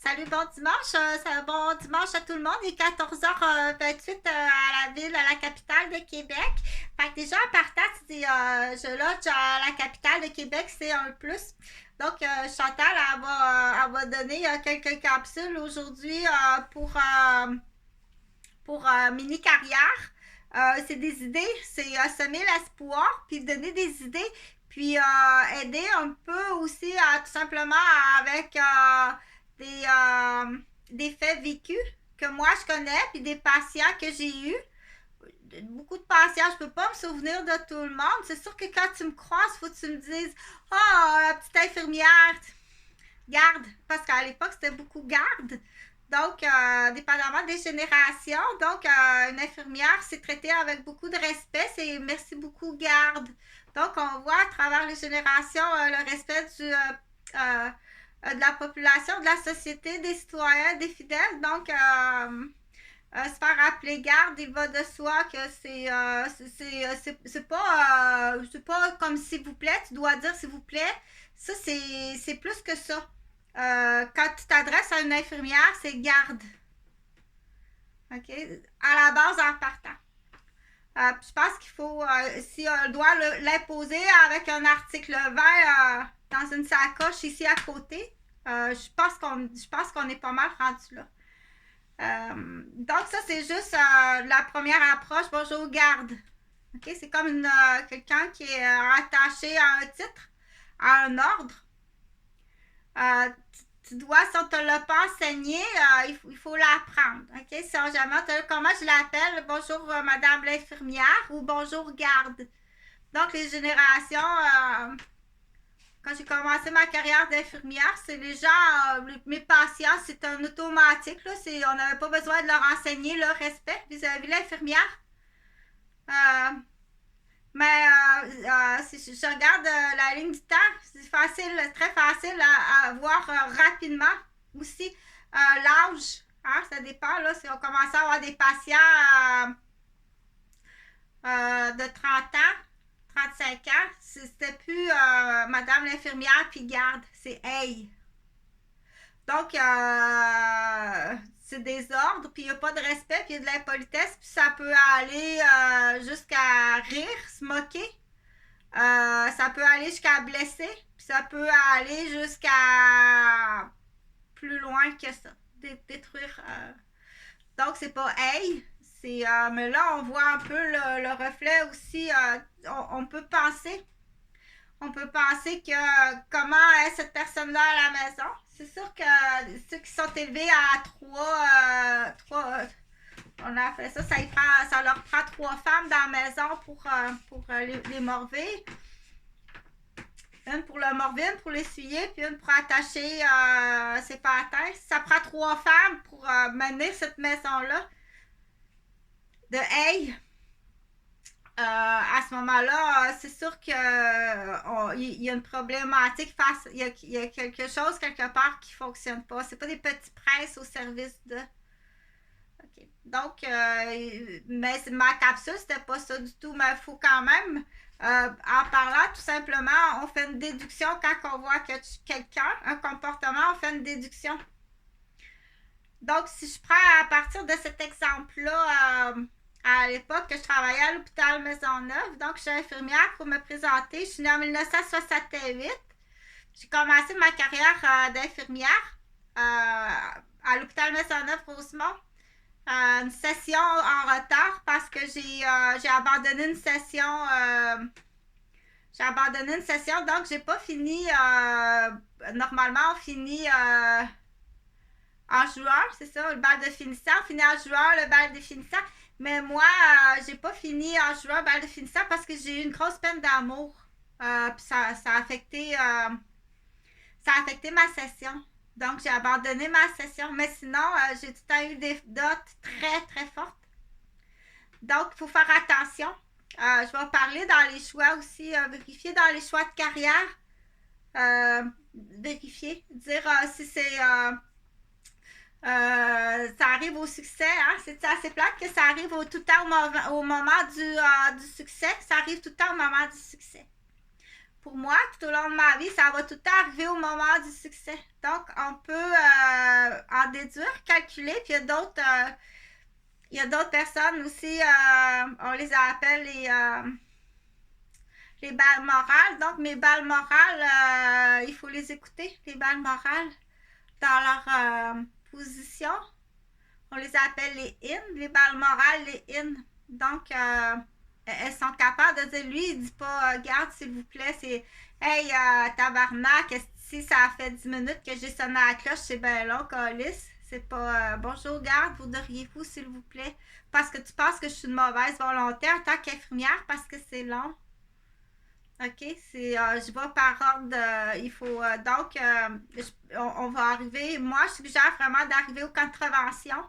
Salut, bon dimanche. Bon dimanche à tout le monde. Il est 14h28 à la ville, à la capitale de Québec. Fait que déjà, en partant, je loge à la capitale de Québec, c'est un plus. Donc, Chantal, elle va donner quelques capsules aujourd'hui pour mini carrière. C'est des idées, c'est semer l'espoir, puis donner des idées, puis aider un peu aussi tout simplement avec des faits vécus que moi je connais, puis des patients que j'ai eus. Beaucoup de patients, je peux pas me souvenir de tout le monde. C'est sûr que quand tu me croises, il faut que tu me dises oh, la petite infirmière, garde, parce qu'à l'époque, c'était beaucoup garde. Donc, dépendamment des générations, donc une infirmière, c'est traité avec beaucoup de respect, c'est merci beaucoup, garde. Donc, on voit à travers les générations le respect de la population, de la société, des citoyens, des fidèles. Donc, se faire appeler garde, il va de soi que c'est pas comme s'il vous plaît, tu dois dire s'il vous plaît. Ça, c'est plus que ça. Quand tu t'adresses à une infirmière, c'est garde. OK? À la base, en partant. Je pense qu'il faut, si on doit l'imposer avec un article 20 dans une sacoche ici à côté, je pense qu'on est pas mal rendu là. Donc, ça, c'est juste la première approche. Bonjour, garde. OK? C'est comme quelqu'un qui est attaché à un titre, à un ordre. Tu dois, si on ne te l'a pas enseigné, il faut l'apprendre. OK? Si on jamais, comment je l'appelle? Bonjour, madame l'infirmière ou bonjour, garde. Donc, les générations, quand j'ai commencé ma carrière d'infirmière, c'est les gens, mes patients, c'est un automatique. Là, on n'avait pas besoin de leur enseigner le respect vis-à-vis de l'infirmière. Euh, mais si je regarde la ligne du temps, c'est facile, très facile à voir rapidement. Aussi, l'âge, hein, ça dépend. Là, si on commence à avoir des patients de 30 ans, 35 ans, c'était plus Madame l'infirmière puis garde, c'est hey. Donc, c'est des ordres, puis il n'y a pas de respect, puis il y a de l'impolitesse, puis ça peut aller jusqu'à rire, se moquer. Ça peut aller jusqu'à blesser, puis ça peut aller jusqu'à plus loin que ça, détruire. Donc, c'est pas hey, mais là, on voit un peu le reflet aussi. On peut penser. On peut penser que comment est cette personne-là à la maison. C'est sûr que ceux qui sont élevés à on a fait ça, ça leur prend 3 femmes dans la maison pour les morver. Une pour le morver, une pour l'essuyer, puis une pour attacher ses patins. Ça prend 3 femmes pour mener cette maison-là. De hey, à ce moment-là, c'est sûr qu'il y a une problématique il y a quelque chose quelque part qui ne fonctionne pas. C'est pas des petits princes au service de. Okay. Donc, mais ma capsule, c'était pas ça du tout, mais il faut quand même, en parlant tout simplement, on fait une déduction quand on voit que quelqu'un, un comportement, on fait une déduction. Donc, si je prends à partir de cet exemple-là, à l'époque que je travaillais à l'hôpital Maisonneuve, donc je suis infirmière pour me présenter. Je suis née en 1968. J'ai commencé ma carrière d'infirmière à l'hôpital Maisonneuve-Rosemont. Une session en retard parce que j'ai abandonné une session. Donc j'ai pas fini. Normalement, on finit en juin, c'est ça, le bal de finissant. On finit en juin, le bal de finissant. Mais moi, j'ai pas fini en juin, le bal de finissant parce que j'ai eu une grosse peine d'amour. Puis ça a affecté ma session. Donc, j'ai abandonné ma session. Mais sinon, j'ai tout le temps eu des notes très, très fortes. Donc, il faut faire attention. Je vais parler dans les choix aussi, vérifier dans les choix de carrière. Vérifier, dire si c'est ça arrive au succès, hein? C'est assez plate que ça arrive tout le temps au moment du succès. Ça arrive tout le temps au moment du succès. Pour moi, tout au long de ma vie, ça va tout le temps arriver au moment du succès. Donc, on peut en déduire, calculer. Puis il y a d'autres personnes aussi, on les appelle les balles morales. Donc, mes balles morales, il faut les écouter, les balles morales, dans leur position. On les appelle les in, les balles morales, les in. Donc, elles sont capables de dire, lui, il dit pas, garde, s'il vous plaît, c'est, hey, tabarnak, si ça a fait 10 minutes que j'ai sonné à la cloche, c'est bien long, calice. C'est pas, bonjour, garde, voudriez-vous, s'il vous plaît, parce que tu penses que je suis une mauvaise volonté en tant qu'infirmière parce que c'est long. OK, je vais par ordre. Il faut donc, on va arriver. Moi, je suggère vraiment d'arriver aux contraventions.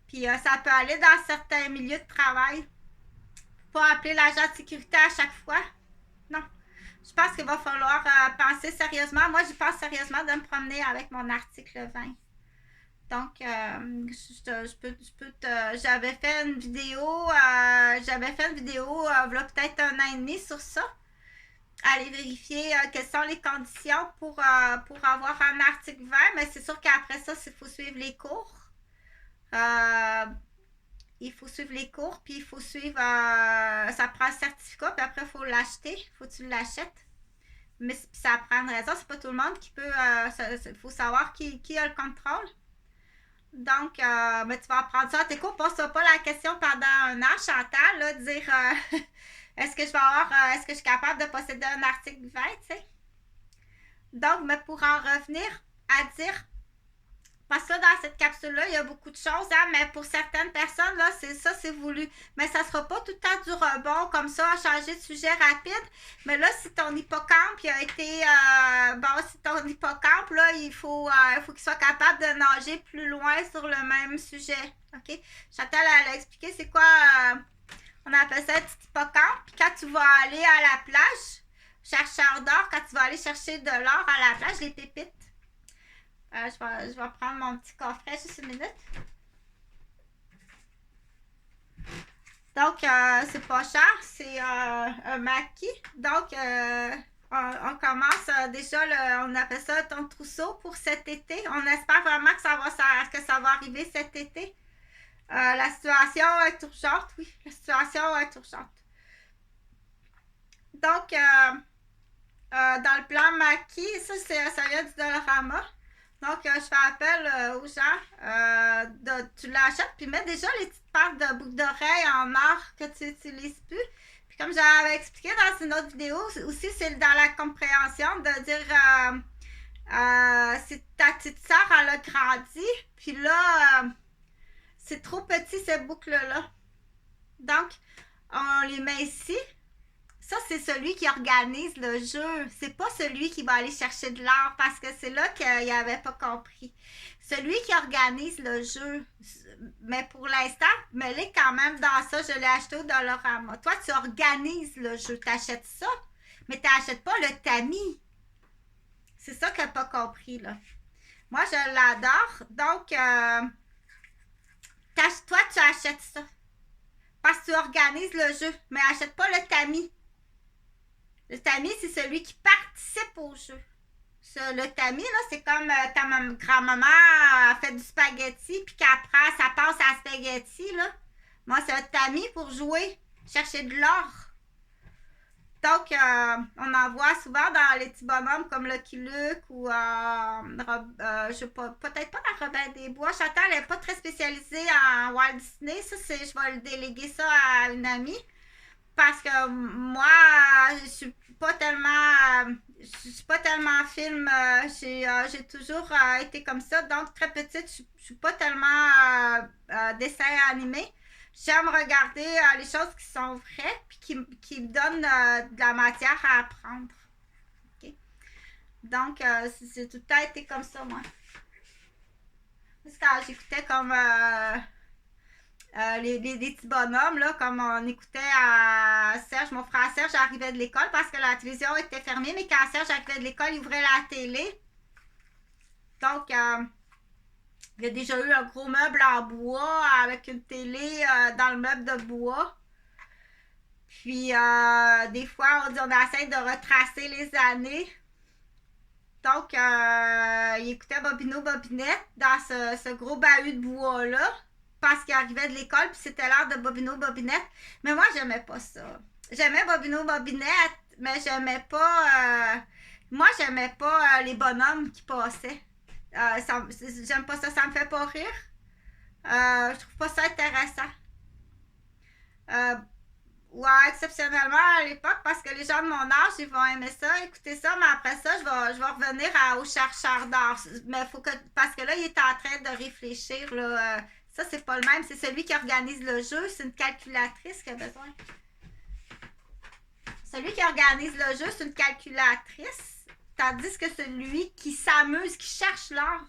Puis ça peut aller dans certains milieux de travail. Pas appeler l'agent de sécurité à chaque fois. Non. Je pense qu'il va falloir penser sérieusement. Moi, je pense sérieusement de me promener avec mon article 20. Donc, j'avais fait une vidéo, il y a peut-être un an et demi sur ça. Aller vérifier quelles sont les conditions pour avoir un article 20, mais c'est sûr qu'après ça, il faut suivre les cours. Il faut suivre les cours, puis il faut suivre, ça prend un certificat, puis après, il faut l'acheter, il faut que tu l'achètes. Mais ça prend une raison, c'est pas tout le monde qui peut, il faut savoir qui a le contrôle. Donc, ben, tu vas apprendre ça à tes cours. Pose-toi pas la question pendant un an, Chantal, là, de dire est-ce que je suis capable de posséder un article 20, tu sais? Donc, mais pour en revenir à dire, parce que là, dans cette capsule-là, il y a beaucoup de choses, hein, mais pour certaines personnes, là, c'est voulu. Mais ça sera pas tout le temps du rebond comme ça, à changer de sujet rapide. Mais là, si ton hippocampe il a été, si ton hippocampe, là, il faut qu'il soit capable de nager plus loin sur le même sujet. OK? Chantal, elle a expliqué c'est quoi, on appelle ça un petit hippocampe. Puis quand tu vas aller à la plage, chercheur d'or, quand tu vas aller chercher de l'or à la plage, les pépites. Je vais prendre mon petit coffret juste une minute. Donc, c'est pas cher, c'est un maquis. Donc, on commence déjà, on appelle ça ton trousseau pour cet été. On espère vraiment que ça va arriver cet été. La situation est urgente, oui, la situation est urgente. Donc, dans le plan maquis, ça vient du Dollarama. Donc, je fais appel aux gens. Tu l'achètes, puis mets déjà les petites paires de boucles d'oreilles en or que tu n'utilises plus. Puis comme j'avais expliqué dans une autre vidéo, aussi, c'est dans la compréhension de dire si ta petite soeur, elle a grandi, puis là, c'est trop petit ces boucles-là. Donc, on les met ici. Ça, c'est celui qui organise le jeu. C'est pas celui qui va aller chercher de l'or parce que c'est là qu'il n'avait pas compris. Celui qui organise le jeu, mais pour l'instant, mets-les quand même dans ça. Je l'ai acheté au Dollarama. Toi, tu organises le jeu. Tu achètes ça, mais tu n'achètes pas le tamis. C'est ça qu'elle n'a pas compris, là. Moi, je l'adore. Donc, toi, tu achètes ça. Parce que tu organises le jeu, mais achète pas le tamis. Le tamis, c'est celui qui participe au jeu. Le tamis, là, c'est comme ta grand-maman fait du spaghetti, puis qu'après, ça passe à spaghetti, là. Moi, c'est un tamis pour jouer, chercher de l'or. Donc, on en voit souvent dans les petits bonhommes comme Lucky Luke ou, je sais pas, peut-être pas dans Robin des Bois. Chantal n'est pas très spécialisée en Walt Disney. Ça, je vais le déléguer ça à une amie. Parce que moi, je suis pas tellement film. J'ai toujours été comme ça. Donc, très petite, je suis pas tellement dessin animé. J'aime regarder les choses qui sont vraies puis qui me donnent de la matière à apprendre. Okay? Donc, c'est tout le temps été comme ça, moi. Parce que quand j'écoutais comme les petits bonhommes, là, comme on écoutait à Serge, mon frère Serge arrivait de l'école parce que la télévision était fermée, mais quand Serge arrivait de l'école, il ouvrait la télé. Donc, il y a déjà eu un gros meuble en bois avec une télé dans le meuble de bois. Puis, des fois, on essaie de retracer les années. Donc, il écoutait Bobino Bobinette dans ce gros bahut de bois-là parce qu'il arrivait de l'école puis c'était l'heure de Bobino Bobinette. Mais moi, j'aimais pas ça. J'aimais Bobino Bobinette, mais j'aimais pas... moi, j'aimais pas les bonhommes qui passaient. J'aime pas ça, ça me fait pas rire. Je trouve pas ça intéressant. Euh, Ouais, exceptionnellement à l'époque, parce que les gens de mon âge, ils vont aimer ça, écouter ça, mais après ça, je vais revenir au chercheur d'art. Mais faut que, parce que là, il est en train de réfléchir, là. Ça, c'est pas le même. C'est celui qui organise le jeu. C'est une calculatrice qui a besoin. Celui qui organise le jeu, c'est une calculatrice. Tandis que celui qui s'amuse, qui cherche l'art,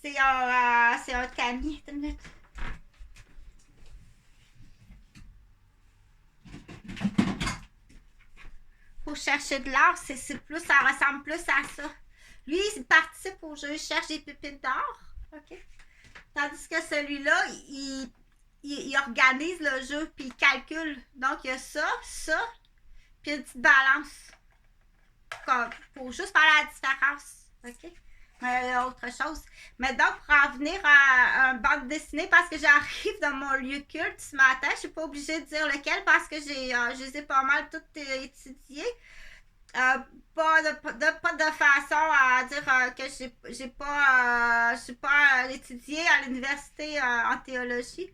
c'est un tamis. Attends une minute. Pour chercher de l'or, c'est plus, ça ressemble plus à ça. Lui, il participe au jeu, il cherche des pépites d'or. OK? Tandis que celui-là, il organise le jeu, puis il calcule. Donc, il y a ça, puis une petite balance. Pour juste faire la différence. OK? Autre chose. Mais donc, pour en venir à un bande dessinée, parce que j'arrive dans mon lieu culte ce matin, je suis pas obligée de dire lequel parce que je les ai pas mal toutes étudiées. Pas de façon à dire que j'ai pas étudié à l'université en théologie,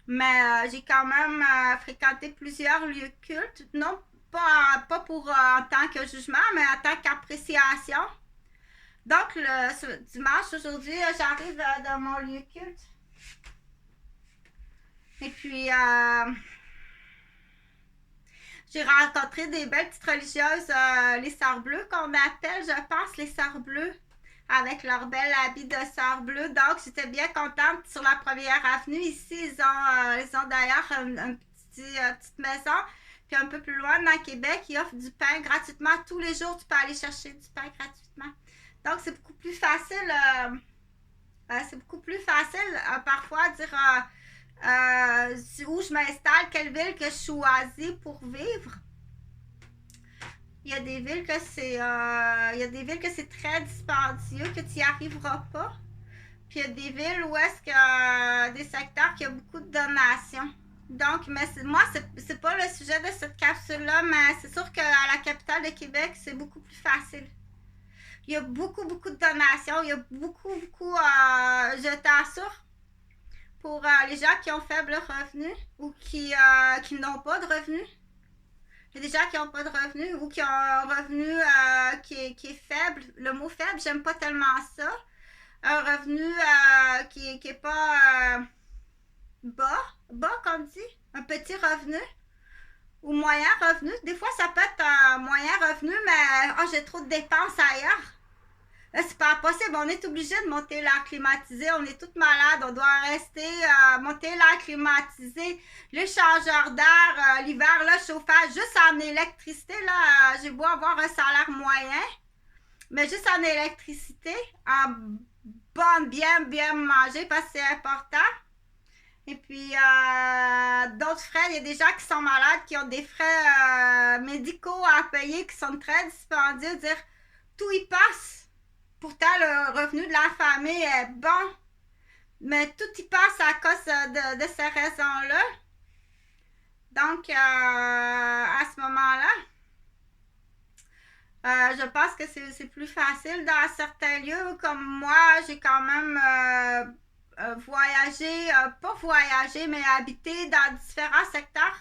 mais j'ai quand même fréquenté plusieurs lieux cultes, non pas pour en tant que jugement, mais en tant qu'appréciation. Donc, ce dimanche, aujourd'hui, j'arrive dans mon lieu culte. Et puis, j'ai rencontré des belles petites religieuses, les sœurs bleues qu'on appelle, je pense, les sœurs bleues, avec leur bel habit de sœurs bleues. Donc, j'étais bien contente sur la première avenue. Ici, ils ont d'ailleurs une petite maison. Puis un peu plus loin, dans Québec, ils offrent du pain gratuitement. Tous les jours, tu peux aller chercher du pain gratuitement. Donc, c'est beaucoup plus facile. Parfois dire où je m'installe, quelle ville que je choisis pour vivre. Il y a des villes que c'est très dispendieux, que tu n'y arriveras pas. Puis il y a des villes où est-ce que des secteurs qui ont beaucoup de donations. Donc, mais moi, c'est pas le sujet de cette capsule-là, mais c'est sûr qu'à la capitale de Québec, c'est beaucoup plus facile. Il y a beaucoup, beaucoup de donations. Il y a beaucoup, je t'assure, pour les gens qui ont faible revenu ou qui n'ont pas de revenus. Il y a des gens qui n'ont pas de revenus ou qui ont un revenu qui est faible. Le mot faible, j'aime pas tellement ça. Un revenu qui est pas bas comme dit, un petit revenu ou moyen revenu. Des fois, ça peut être un moyen revenu, mais j'ai trop de dépenses ailleurs. Là, c'est pas possible. On est obligé de monter l'air climatisé. On est toutes malades. On doit rester monter l'air climatisé. Les changeurs d'air, l'hiver, le chauffage, juste en électricité, là, j'ai beau avoir un salaire moyen, mais juste en électricité, en bonne, bien manger, parce que c'est important. Et puis, d'autres frais, il y a des gens qui sont malades, qui ont des frais médicaux à payer, qui sont très dispendieux. Dire, tout y passe. Pourtant, le revenu de la famille est bon, mais tout y passe à cause de ces raisons-là. Donc, à ce moment-là, je pense que c'est plus facile dans certains lieux. Comme moi, j'ai quand même voyagé, pas voyagé, mais habité dans différents secteurs.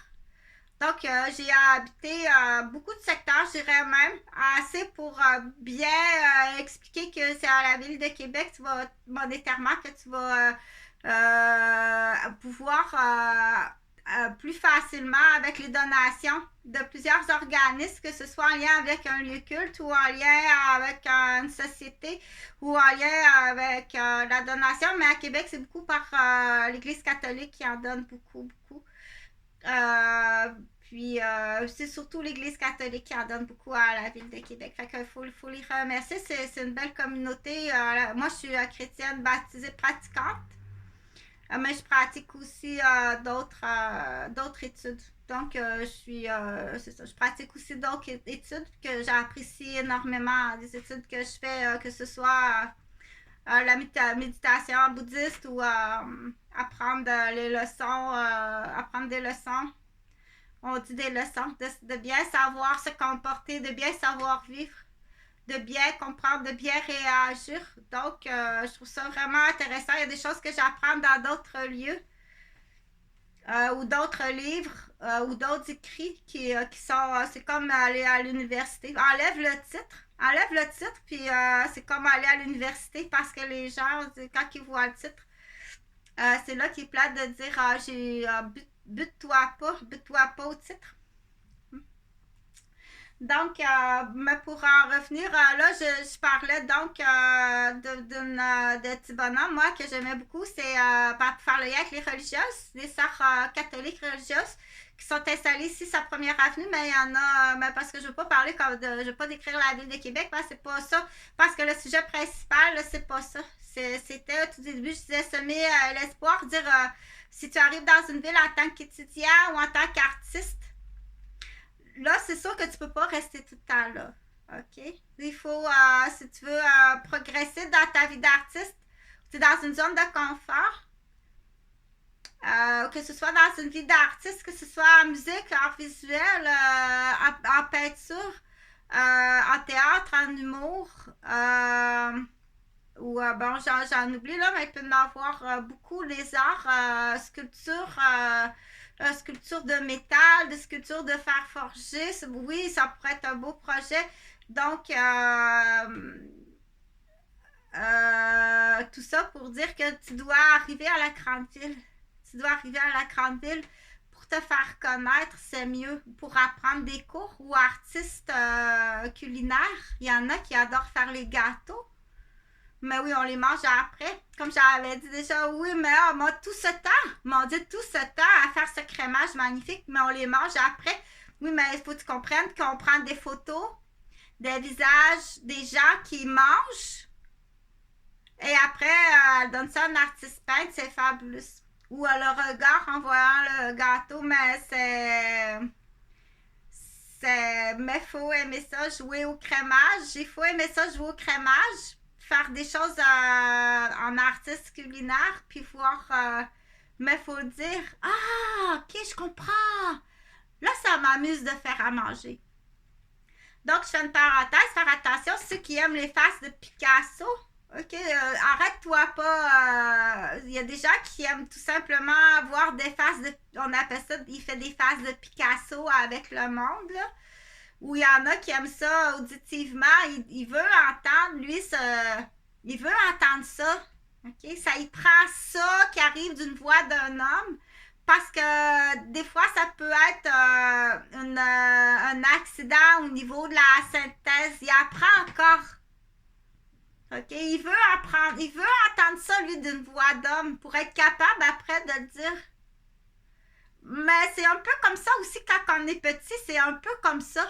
Donc, j'ai habité beaucoup de secteurs, je dirais même, assez pour bien expliquer que c'est à la ville de Québec, tu vas monétairement, que tu vas pouvoir plus facilement avec les donations de plusieurs organismes, que ce soit en lien avec un lieu culte ou en lien avec une société ou en lien avec la donation. Mais à Québec, c'est beaucoup par l'Église catholique qui en donne beaucoup. Puis c'est surtout l'Église catholique qui en donne beaucoup à la ville de Québec. Fait qu'il faut les remercier. C'est une belle communauté. Moi, je suis chrétienne baptisée pratiquante. Mais je pratique aussi d'autres études. Donc, c'est ça, je pratique aussi d'autres études que j'apprécie énormément, des études que je fais, que ce soit la méditation bouddhiste ou apprendre les leçons, apprendre des leçons. On dit des leçons, de bien savoir se comporter, de bien savoir vivre, de bien comprendre, de bien réagir. Donc, je trouve ça vraiment intéressant. Il y a des choses que j'apprends dans d'autres lieux ou d'autres livres ou d'autres écrits qui sont. C'est comme aller à l'université. Enlève le titre, puis c'est comme aller à l'université parce que les gens, quand ils voient le titre, c'est là qu'il est plate de dire bute-toi pas au titre. Donc, mais pour en revenir, là, je parlais donc de petit bonhomme, moi, que j'aimais beaucoup. C'est pour faire le lien avec les religieuses, les sœurs catholiques religieuses qui sont installées ici sur Première Avenue, mais il y en a, mais parce que je ne veux pas parler je veux pas décrire la ville de Québec, parce que c'est pas ça, parce que le sujet principal, c'est pas ça. C'était au tout début, je disais semer l'espoir, dire si tu arrives dans une ville en tant qu'étudiant ou en tant qu'artiste, là, c'est sûr que tu peux pas rester tout le temps là. OK? Il faut, si tu veux progresser dans ta vie d'artiste, tu es dans une zone de confort, que ce soit dans une vie d'artiste, que ce soit en musique, en visuel, en peinture, en théâtre, en humour, ou bon, j'en oublie là, mais il peut y en avoir beaucoup, les arts, sculpture de métal, de sculpture de fer forgé. Oui, ça pourrait être un beau projet. Donc, tout ça pour dire que tu dois arriver à la grande ville. Tu dois arriver à la grande ville pour te faire connaître, c'est mieux. Pour apprendre des cours ou artistes culinaires. Il y en a qui adorent faire les gâteaux. Mais oui, on les mange après. Comme j'avais dit déjà, oui, mais tout ce temps, mon Dieu, tout ce temps à faire ce crémage magnifique, mais on les mange après. Oui, mais il faut que tu comprennes qu'on prend des photos des visages des gens qui mangent et après, elle donne ça à un artiste peintre, c'est fabuleux. Ou le regard en voyant le gâteau, mais mais il faut aimer ça, jouer au crémage. Il faut aimer ça, jouer au crémage. Faire des choses en artiste culinaire, puis voir. Mais il faut dire ah, ok, je comprends. Là, ça m'amuse de faire à manger. Donc, je fais une parenthèse, faire attention, ceux qui aiment les faces de Picasso. Ok, arrête-toi pas. Il y a des gens qui aiment tout simplement voir des faces de. On appelle ça, il fait des faces de Picasso avec le monde, là. Ou il y en a qui aiment ça auditivement. Il veut entendre, lui, il veut entendre ça. OK? Ça, il prend ça qui arrive d'une voix d'un homme. Parce que des fois, ça peut être un accident au niveau de la synthèse. Il apprend encore. OK? Il veut apprendre. Il veut entendre ça, lui, d'une voix d'homme pour être capable après de le dire. Mais c'est un peu comme ça aussi quand on est petit. C'est un peu comme ça.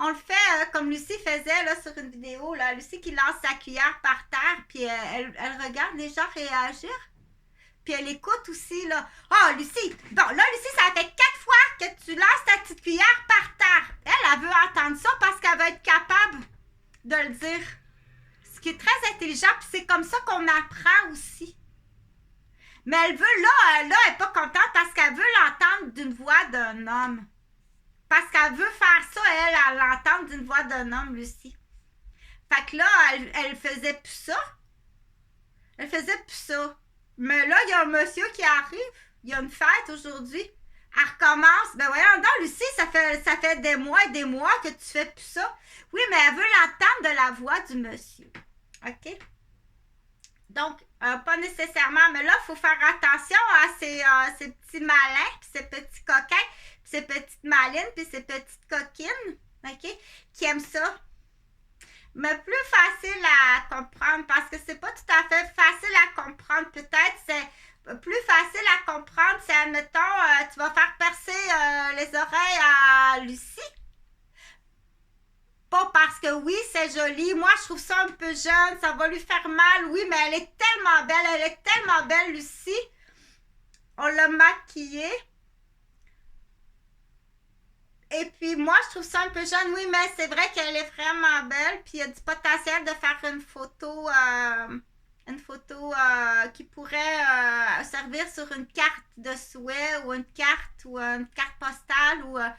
On le fait comme Lucie faisait là, sur une vidéo. Là. Lucie qui lance sa cuillère par terre, puis elle regarde les gens réagir. Puis elle écoute aussi. Là. Oh, Lucie! Bon, là, Lucie, ça fait 4 fois que tu lances ta petite cuillère par terre. Elle veut entendre ça parce qu'elle va être capable de le dire. Ce qui est très intelligent, puis c'est comme ça qu'on apprend aussi. Mais elle veut, là, elle n'est pas contente parce qu'elle veut l'entendre d'une voix d'un homme. Parce qu'elle veut faire ça, elle l'entend d'une voix d'un homme, Lucie. Fait que là, elle faisait plus ça. Elle faisait plus ça. Mais là, il y a un monsieur qui arrive. Il y a une fête aujourd'hui. Elle recommence. Ben voyons donc, Lucie, ça fait des mois et des mois que tu fais plus ça. Oui, mais elle veut l'entendre de la voix du monsieur. OK? Donc, pas nécessairement, mais là, il faut faire attention à ces petits malins, puis ces petits coquins, puis ces petites malines, puis ces petites coquines, OK, qui aiment ça. Mais plus facile à comprendre, parce que c'est pas tout à fait facile à comprendre. Peut-être c'est plus facile à comprendre, c'est, admettons, tu vas faire percer les oreilles à Lucie. Pas parce que oui, c'est joli. Moi, je trouve ça un peu jeune. Ça va lui faire mal. Oui, mais elle est tellement belle. Elle est tellement belle, Lucie. On l'a maquillée. Et puis moi, je trouve ça un peu jeune, oui, mais c'est vrai qu'elle est vraiment belle. Puis il y a du potentiel de faire une photo qui pourrait servir sur une carte de souhait ou une carte postale.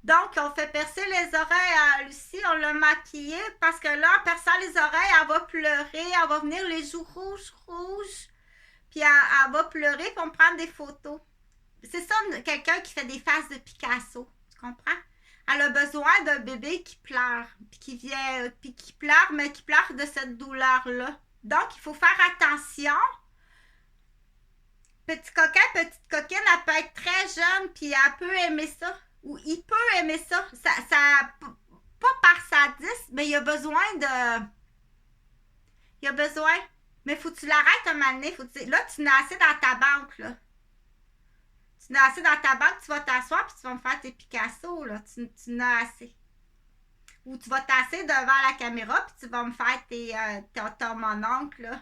Donc, on fait percer les oreilles à Lucie, on l'a maquillée parce que là, en perçant les oreilles, elle va pleurer, elle va venir les joues rouges, rouges. Puis elle va pleurer, puis on prend des photos. C'est ça, quelqu'un qui fait des faces de Picasso. Tu comprends? Elle a besoin d'un bébé qui pleure, puis qui pleure, mais qui pleure de cette douleur-là. Donc, il faut faire attention. Petit coquin, petite coquine, elle peut être très jeune, puis elle peut aimer ça. Ou il peut aimer ça. Pas par sa 10, mais il a besoin de. Il a besoin. Mais faut que tu l'arrêtes un moment donné. Là, tu n'as assez dans ta banque, là. Tu n'as assez dans ta banque, tu vas t'asseoir puis tu vas me faire tes Picasso, là. Tu n'as assez. Ou tu vas t'asseoir devant la caméra puis tu vas me faire ton mononcle, là.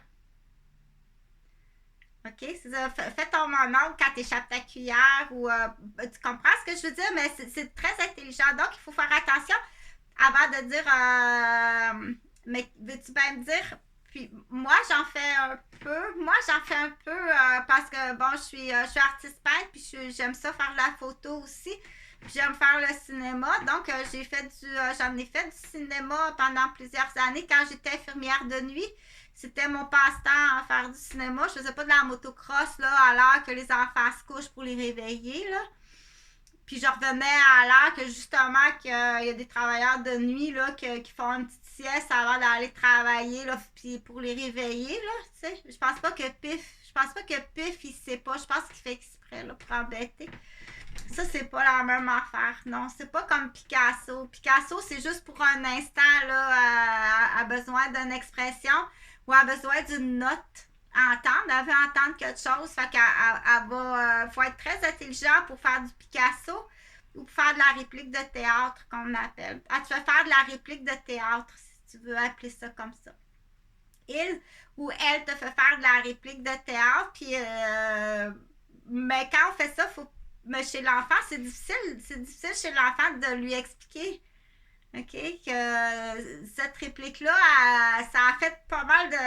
OK? Fais ton mononcle quand tu échappes ta cuillère ou tu comprends ce que je veux dire, mais c'est très intelligent. Donc, il faut faire attention avant de dire mais veux-tu bien me dire? Puis moi, j'en fais un peu. Moi, j'en fais un peu parce que bon, je suis artiste peintre, puis j'aime ça faire de la photo aussi. Puis j'aime faire le cinéma. Donc, j'en ai fait du cinéma pendant plusieurs années quand j'étais infirmière de nuit. C'était mon passe-temps à faire du cinéma. Je faisais pas de la motocross là, à l'heure que les enfants se couchent pour les réveiller. Là. Puis je revenais à l'heure que justement qu'il y a des travailleurs de nuit là, qui font une petite sieste avant d'aller travailler là, puis pour les réveiller. Là, tu sais. Je pense pas que Pif, il sait pas. Je pense qu'il fait exprès là, pour embêter. Ça, c'est pas la même affaire. Non, c'est pas comme Picasso. Picasso, c'est juste pour un instant, là, a besoin d'une expression ou a besoin d'une note à entendre. Elle veut entendre quelque chose. Fait qu'elle va. Faut être très intelligent pour faire du Picasso ou pour faire de la réplique de théâtre, qu'on appelle. Ah, tu vas faire de la réplique de théâtre, si tu veux appeler ça comme ça. Il ou elle te fait faire de la réplique de théâtre, puis. Mais quand on fait ça, faut mais chez l'enfant, c'est difficile chez l'enfant de lui expliquer, OK, que cette réplique-là, ça a fait pas mal de.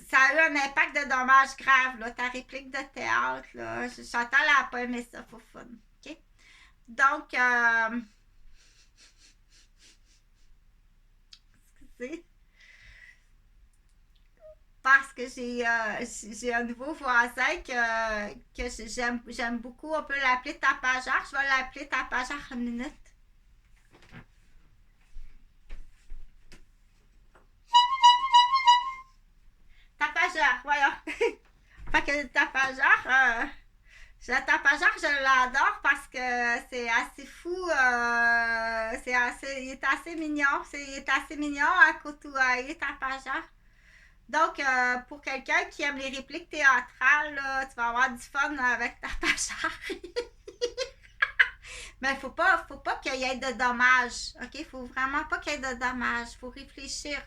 Ça a eu un impact de dommages graves, là, ta réplique de théâtre, là. Chantal n'a pas aimé ça, faut fun. OK? Donc, excusez, parce que j'ai un nouveau voisin que j'aime beaucoup. On peut l'appeler tapageur. Je vais l'appeler tapageur une minute. Tapageur, voyons. Fait que le tapageur, le tapageur, je l'adore parce que c'est assez fou. Il est assez mignon. Il est assez mignon à côtoyer, tapageur. Donc, pour quelqu'un qui aime les répliques théâtrales, là, tu vas avoir du fun avec tapageur. Mais faut pas qu'il y ait de dommages. OK? Faut vraiment pas qu'il y ait de dommages. Faut réfléchir.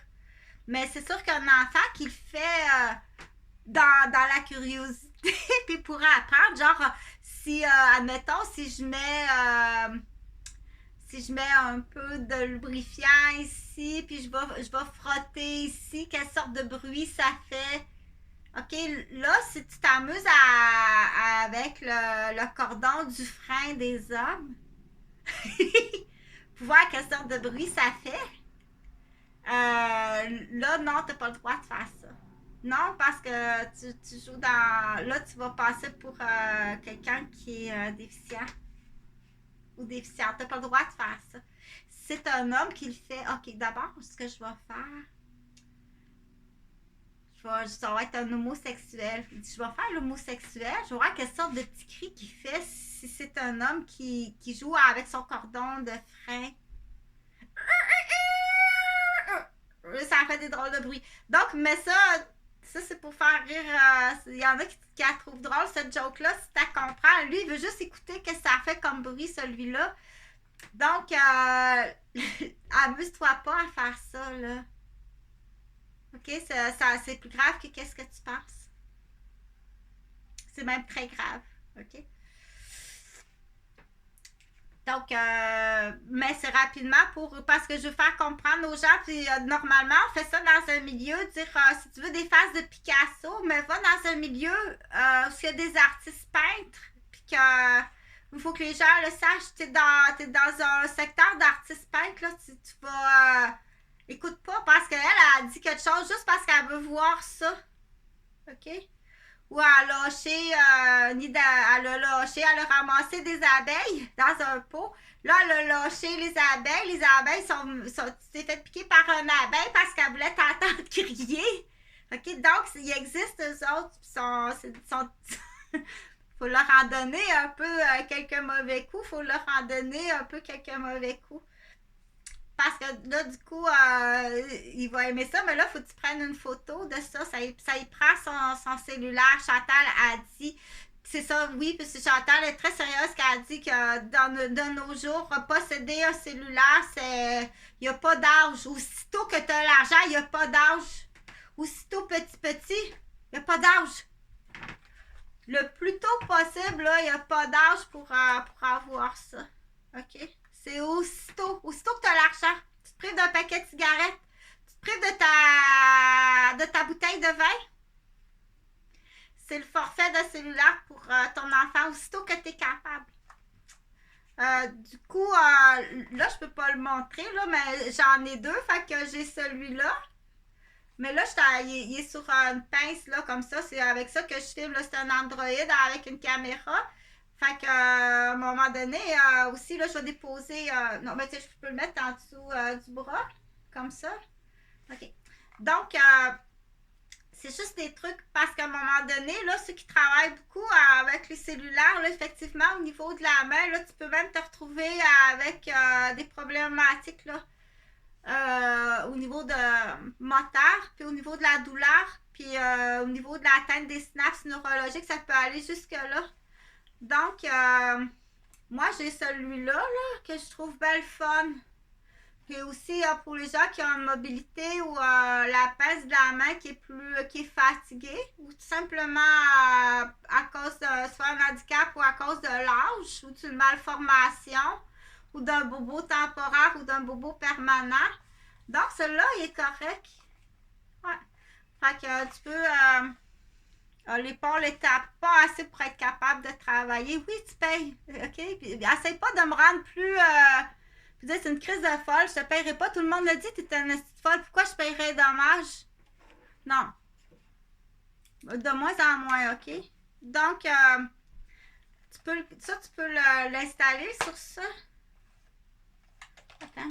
Mais c'est sûr qu'un enfant qui le fait dans la curiosité, puis pourrait apprendre, genre, si, admettons, si je mets un peu de lubrifiant ici, puis je vais frotter ici, quelle sorte de bruit ça fait. OK, là, si tu t'amuses avec le cordon du frein des hommes, pour voir quelle sorte de bruit ça fait, là, non, t'as pas le droit de faire ça. Non, parce que tu joues dans. Là, tu vas passer pour quelqu'un qui est déficient ou déficiente. T'as pas le droit de faire ça. Si c'est un homme qui le fait, ok, d'abord, ce que je vais faire, ça va être un homosexuel. Je vais faire l'homosexuel, je vais voir quelle sorte de petit cri qu'il fait si c'est un homme qui joue avec son cordon de frein. Ça fait des drôles de bruit. Donc, mais ça c'est pour faire rire. Il y en a qui la trouvent drôle, cette joke-là, si tu comprends. Lui, il veut juste écouter ce que ça fait comme bruit, celui-là. Donc, amuse-toi pas à faire ça, là. OK? C'est plus grave que qu'est-ce que tu penses. C'est même très grave. OK? Donc, mais c'est rapidement parce que je veux faire comprendre aux gens. Puis normalement, on fait ça dans un milieu, dire si tu veux des faces de Picasso, mais va dans un milieu où il y a des artistes peintres. Puis que il faut que les gens le sachent. T'es dans un secteur d'artistes peintres, là, tu vas. Écoute pas parce qu'elle a dit quelque chose juste parce qu'elle veut voir ça. OK? Ou à lâcher, elle a ramassé des abeilles dans un pot. Là, elle a lâché les abeilles. Les abeilles s'est fait piquer par une abeille parce qu'elle voulait t'entendre crier. OK? Donc, il existe eux autres. Faut leur en donner un peu quelques mauvais coups. Faut leur en donner un peu quelques mauvais coups. Parce que là, du coup, il va aimer ça, mais là, il faut que tu prennes une photo de ça. Ça y prend son cellulaire. Chantal a dit, c'est ça, oui, parce que Chantal est très sérieuse qu'elle a dit que de nos jours, posséder un cellulaire, il n'y a pas d'âge. Aussitôt que tu as l'argent, il n'y a pas d'âge. Aussitôt petit, il n'y a pas d'âge. Le plus tôt possible, là, il n'y a pas d'âge pour avoir ça. OK? C'est aussitôt que tu as l'argent. Tu te prives d'un paquet de cigarettes. Tu te prives de ta bouteille de vin. C'est le forfait de cellulaire pour ton enfant aussitôt que tu es capable. Du coup, là, je peux pas le montrer, là, mais j'en ai deux. Fait que j'ai celui-là. Mais là, il est sur une pince, là, comme ça. C'est avec ça que je filme. Là, c'est un Android avec une caméra. Fait que, à un moment donné, aussi, là, je vais déposer. Non, mais tu sais, je peux le mettre en dessous du bras, comme ça. OK. Donc, c'est juste des trucs parce qu'à un moment donné, là, ceux qui travaillent beaucoup avec les cellulaires, là, effectivement, au niveau de la main, là, tu peux même te retrouver avec des problématiques, là. Au niveau de moteur, puis au niveau de la douleur, puis au niveau de l'atteinte des synapses neurologiques, ça peut aller jusque-là. Donc, moi, j'ai celui-là là, que je trouve belle fun. Puis aussi, pour les gens qui ont une mobilité ou la pince de la main qui est fatiguée, ou tout simplement à cause de soit un handicap ou à cause de l'âge, ou d'une malformation, ou d'un bobo temporaire ou d'un bobo permanent. Donc, celui-là, il est correct. Ouais. Fait que tu peux... l'épaule ne tape pas assez pour être capable de travailler. Oui, tu payes. OK? Puis, essaye pas de me rendre plus... Puis dire, c'est une crise de folle, je te paierai pas. Tout le monde le dit, tu es une petite folle. Pourquoi je paierais dommage? Non. De moins en moins, OK? Donc, tu peux l'installer sur ça. Attends.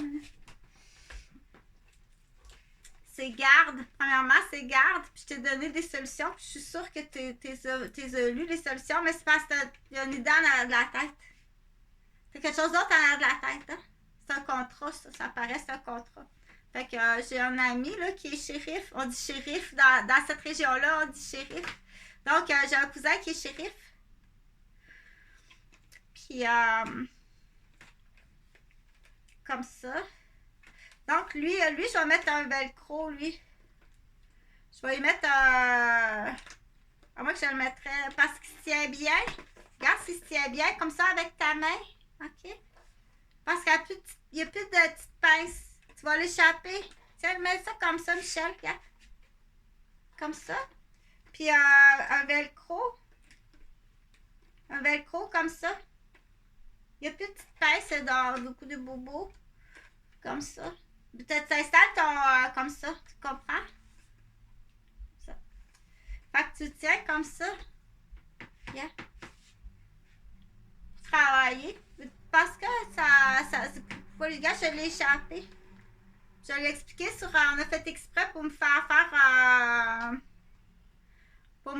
C'est garde. Premièrement, c'est garde. Puis je t'ai donné des solutions. Puis je suis sûre que tu as lu les solutions, mais c'est parce qu'il y a une idée en arrière de la tête. C'est quelque chose d'autre en arrière de la tête. Hein? C'est un contrat, ça paraît, c'est un contrat. Fait que j'ai un ami là, qui est shérif. On dit shérif. Dans cette région-là, on dit shérif. Donc, j'ai un cousin qui est shérif. Puis, comme ça. Donc, lui, je vais mettre un velcro, lui. Je vais y mettre à moi que je le mettrais parce qu'il se tient bien. Regarde s'il se tient bien, comme ça, avec ta main. OK? Parce qu'il n'y a plus de petites pinces. Tu vas l'échapper. Tiens, mets ça comme ça, Michel. Regarde. Comme ça. Puis, un velcro. Un velcro comme ça. Il n'y a plus de petites pinces, c'est dans beaucoup de bobos. Comme ça. Peut-être t'installes ton... comme ça, tu comprends? Ça. Fait que tu tiens comme ça. Yeah. Travailler. Parce que pour les gars, je l'ai échappé. Je l'ai expliqué sur... on a fait exprès pour me faire on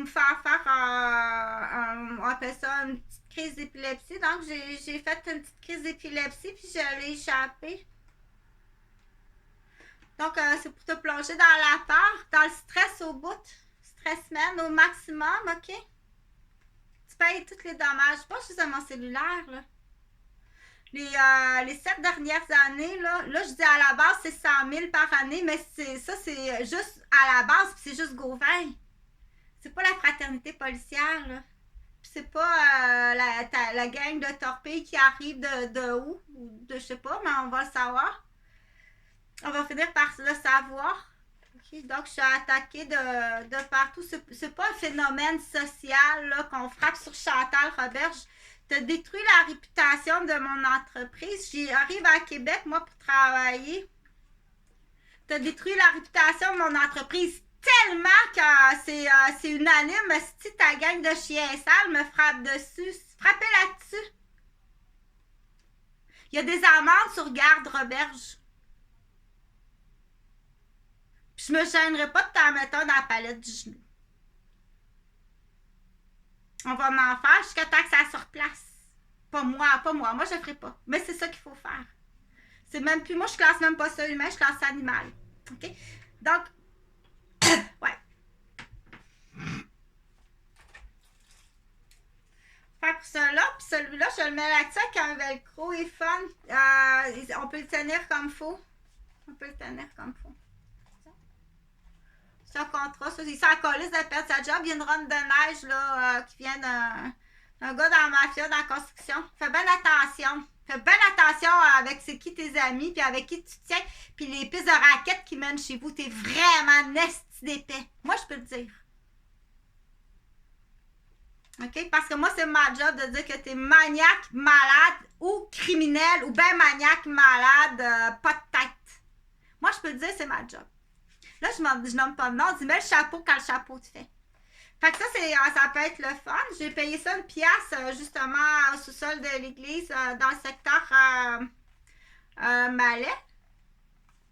appelle ça une petite crise d'épilepsie. Donc, j'ai fait une petite crise d'épilepsie, puis je l'ai échappé. Donc, c'est pour te plonger dans la peur, dans le stress au bout. Stress-man au maximum, OK? Tu payes tous les dommages. Pas juste de mon cellulaire, là. Les 7 dernières années, là, je dis à la base, c'est 100 000 par année, mais c'est juste à la base, puis c'est juste Gauvin. C'est pas la fraternité policière, là. puis c'est pas la gang de torpilles qui arrive de où, ou de je sais pas, mais on va le savoir. On va finir par le savoir. Okay? Donc, je suis attaquée de partout. C'est pas un phénomène social qu'on frappe sur Chantal Roberge. Tu as détruit la réputation de mon entreprise. J'arrive à Québec, moi, pour travailler. Tu as détruit la réputation de mon entreprise tellement que c'est unanime. Si ta gang de chiens sales me frappe dessus, frappez là-dessus. Il y a des amendes sur Garde Roberge. Puis je me gênerai pas de t'en mettre un dans la palette du genou. On va m'en faire jusqu'à temps que ça se replace. Pas moi. Moi, je le ferai pas. Mais c'est ça qu'il faut faire. C'est même plus... Moi, je classe même pas ça humain, je classe ça animal. OK? Donc, ouais. Fait pour cela, puis celui-là, je le mets là-dessus avec un velcro et fun. On peut le tenir comme faut. C'est un contrat. Il s'en calisse de perdre sa job. Il y a une ronde de neige là, qui vient d'un gars dans la mafia, dans la construction. Fais bien attention. Fais bien attention avec c'est qui tes amis, puis avec qui tu tiens, puis les pistes de raquettes qui mènent chez vous. T'es vraiment nasty d'épais. Moi, je peux le dire. OK? Parce que moi, c'est ma job de dire que t'es maniaque, malade, ou criminel, ou bien maniaque, malade, pas de tête. Moi, je peux le dire, c'est ma job. Là, je nomme pas de nom. Dis-moi le chapeau quand le chapeau te fait. Fait que ça peut être le fun. J'ai payé ça 1$ justement au sous-sol de l'église dans le secteur Malais.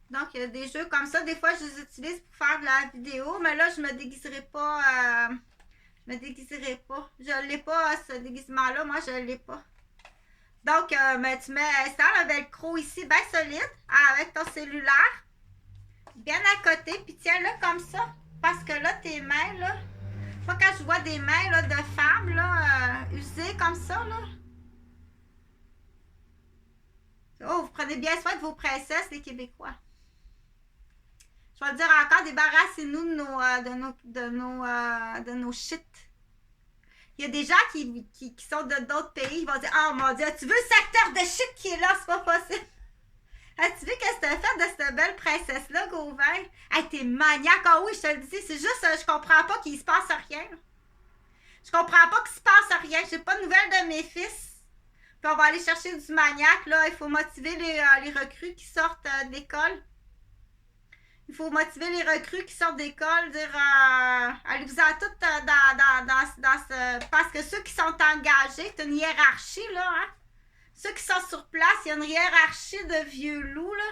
Donc, il y a des jeux comme ça. Des fois, je les utilise pour faire de la vidéo. Mais là, je me déguiserai pas. Je ne l'ai pas, ce déguisement-là. Moi, je ne l'ai pas. Donc, mais tu mets ça, le velcro ici, bien solide, avec ton cellulaire. Bien à côté, puis tiens-le comme ça. Parce que là, tes mains, là... Moi, quand je vois des mains là, de femmes, là, usées comme ça, là... Oh, vous prenez bien soin de vos princesses, les Québécois. Je vais le dire encore, débarrassez-nous de nos shit. Il y a des gens qui sont de d'autres pays, ils vont dire « Oh mon Dieu, tu veux le secteur de shit qui est là? C'est pas possible! » As-tu vu qu'est-ce que t'as fait de cette belle princesse-là, Gauvin? Hey, t'es maniaque! Ah oui, je te le dis, c'est juste, je comprends pas qu'il se passe rien. Je comprends pas qu'il se passe rien. J'ai pas de nouvelles de mes fils. Puis on va aller chercher du maniaque, là. Il faut motiver les recrues qui sortent d'école. Il faut motiver les recrues qui sortent d'école, dire allez-vous-en toutes dans ce... Parce que ceux qui sont engagés, c'est une hiérarchie, là, hein? Ceux qui sont sur place, il y a une hiérarchie de vieux loups, là.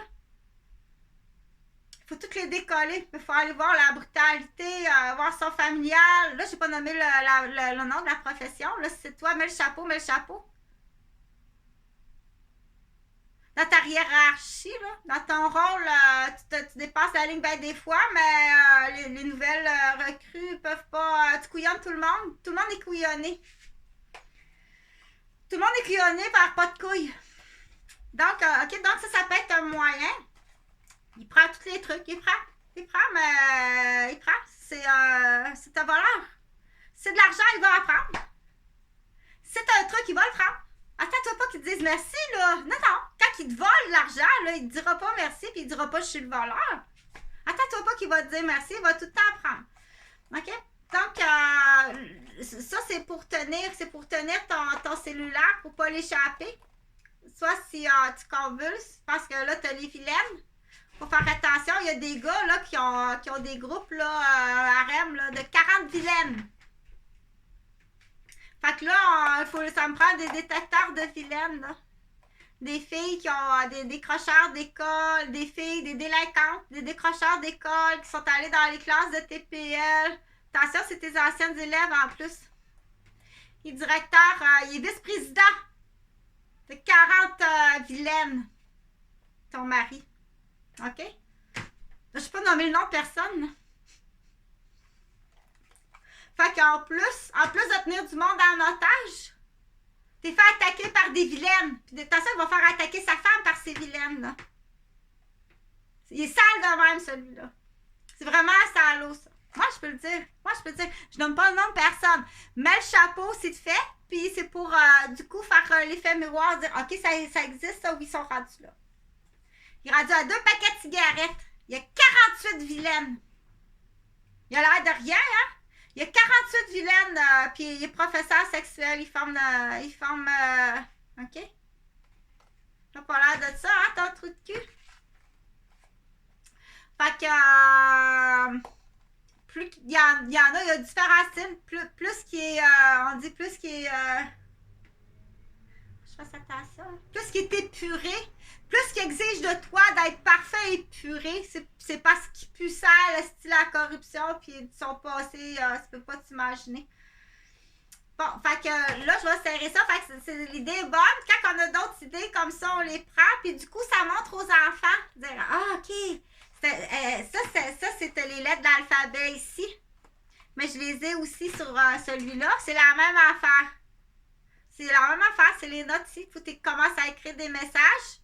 Il faut toutes les décoller. Il faut aller voir la brutalité, voir son familial. Là, je n'ai pas nommé le nom de la profession. Là, c'est toi, mets le chapeau. Dans ta hiérarchie, là, dans ton rôle, tu dépasses la ligne bien des fois, mais les nouvelles recrues peuvent pas... tu couillonnes tout le monde. Tout le monde est couillonné. Tout le monde est couillonné par pas de couilles. Donc, OK, donc ça peut être un moyen. Il prend tous les trucs. Il prend. C'est un voleur. C'est de l'argent, il va en prendre. C'est un truc, il va le prendre. Attends-toi pas qu'il te dise merci, là. Non. Quand il te vole l'argent, là, il te dira pas merci, puis il dira pas je suis le voleur. Attends-toi pas qu'il va te dire merci, il va tout le temps prendre. OK? Donc, ça, c'est pour tenir ton cellulaire pour pas l'échapper. Soit si tu convulses, parce que là, tu as les vilaines. Faut faire attention, il y a des gars là, qui ont des groupes là, harem là, de 40 vilaines. Fait que là, ça me prend des détecteurs de vilaines. Là. Des filles qui ont des décrocheurs d'école, des filles, des délinquantes, des décrocheurs d'école qui sont allés dans les classes de TPL. Attention, c'est tes anciennes élèves en plus. Il est directeur, il est vice-président de 40 vilaines. Ton mari. OK? Je ne vais pas nommer le nom de personne. Fait qu'en plus de tenir du monde en otage, t'es fait attaquer par des vilaines. Puis attention, il va faire attaquer sa femme par ces vilaines, là. Il est sale de même, celui-là. C'est vraiment salaud, ça. Moi, je peux le dire. Moi, je peux le dire. Je donne pas le nom de personne. Mais le chapeau, c'est fait. Puis c'est pour, du coup, faire l'effet miroir, dire, OK, ça existe, ça, où ils sont rendus là. Il est rendu à 2 paquets de cigarettes. Il y a 48 vilaines. Il a l'air de rien, hein? Il y a 48 vilaines, puis il est professeur sexuel. Il forme. OK? T'as pas l'air de ça, hein, ton trou de cul? Fait que. Plus il y en a, il y a différents styles. Plus qui est. On dit plus qui est. Je fasse attention. Plus qui est épuré. Plus qu'il exige de toi d'être parfait et épuré. C'est parce qu'il pue ça, le style à corruption, puis son passé, tu peux pas t'imaginer. Bon, fait que là, je vais serrer ça. Fait que l'idée est bonne. Quand on a d'autres idées comme ça, on les prend. Puis du coup, ça montre aux enfants. Dire, ah, OK. Ça, c'était les lettres de l'alphabet ici. Mais je les ai aussi sur celui-là. C'est la même affaire. C'est la même affaire. C'est les notes ici. Il faut que tu commences à écrire des messages.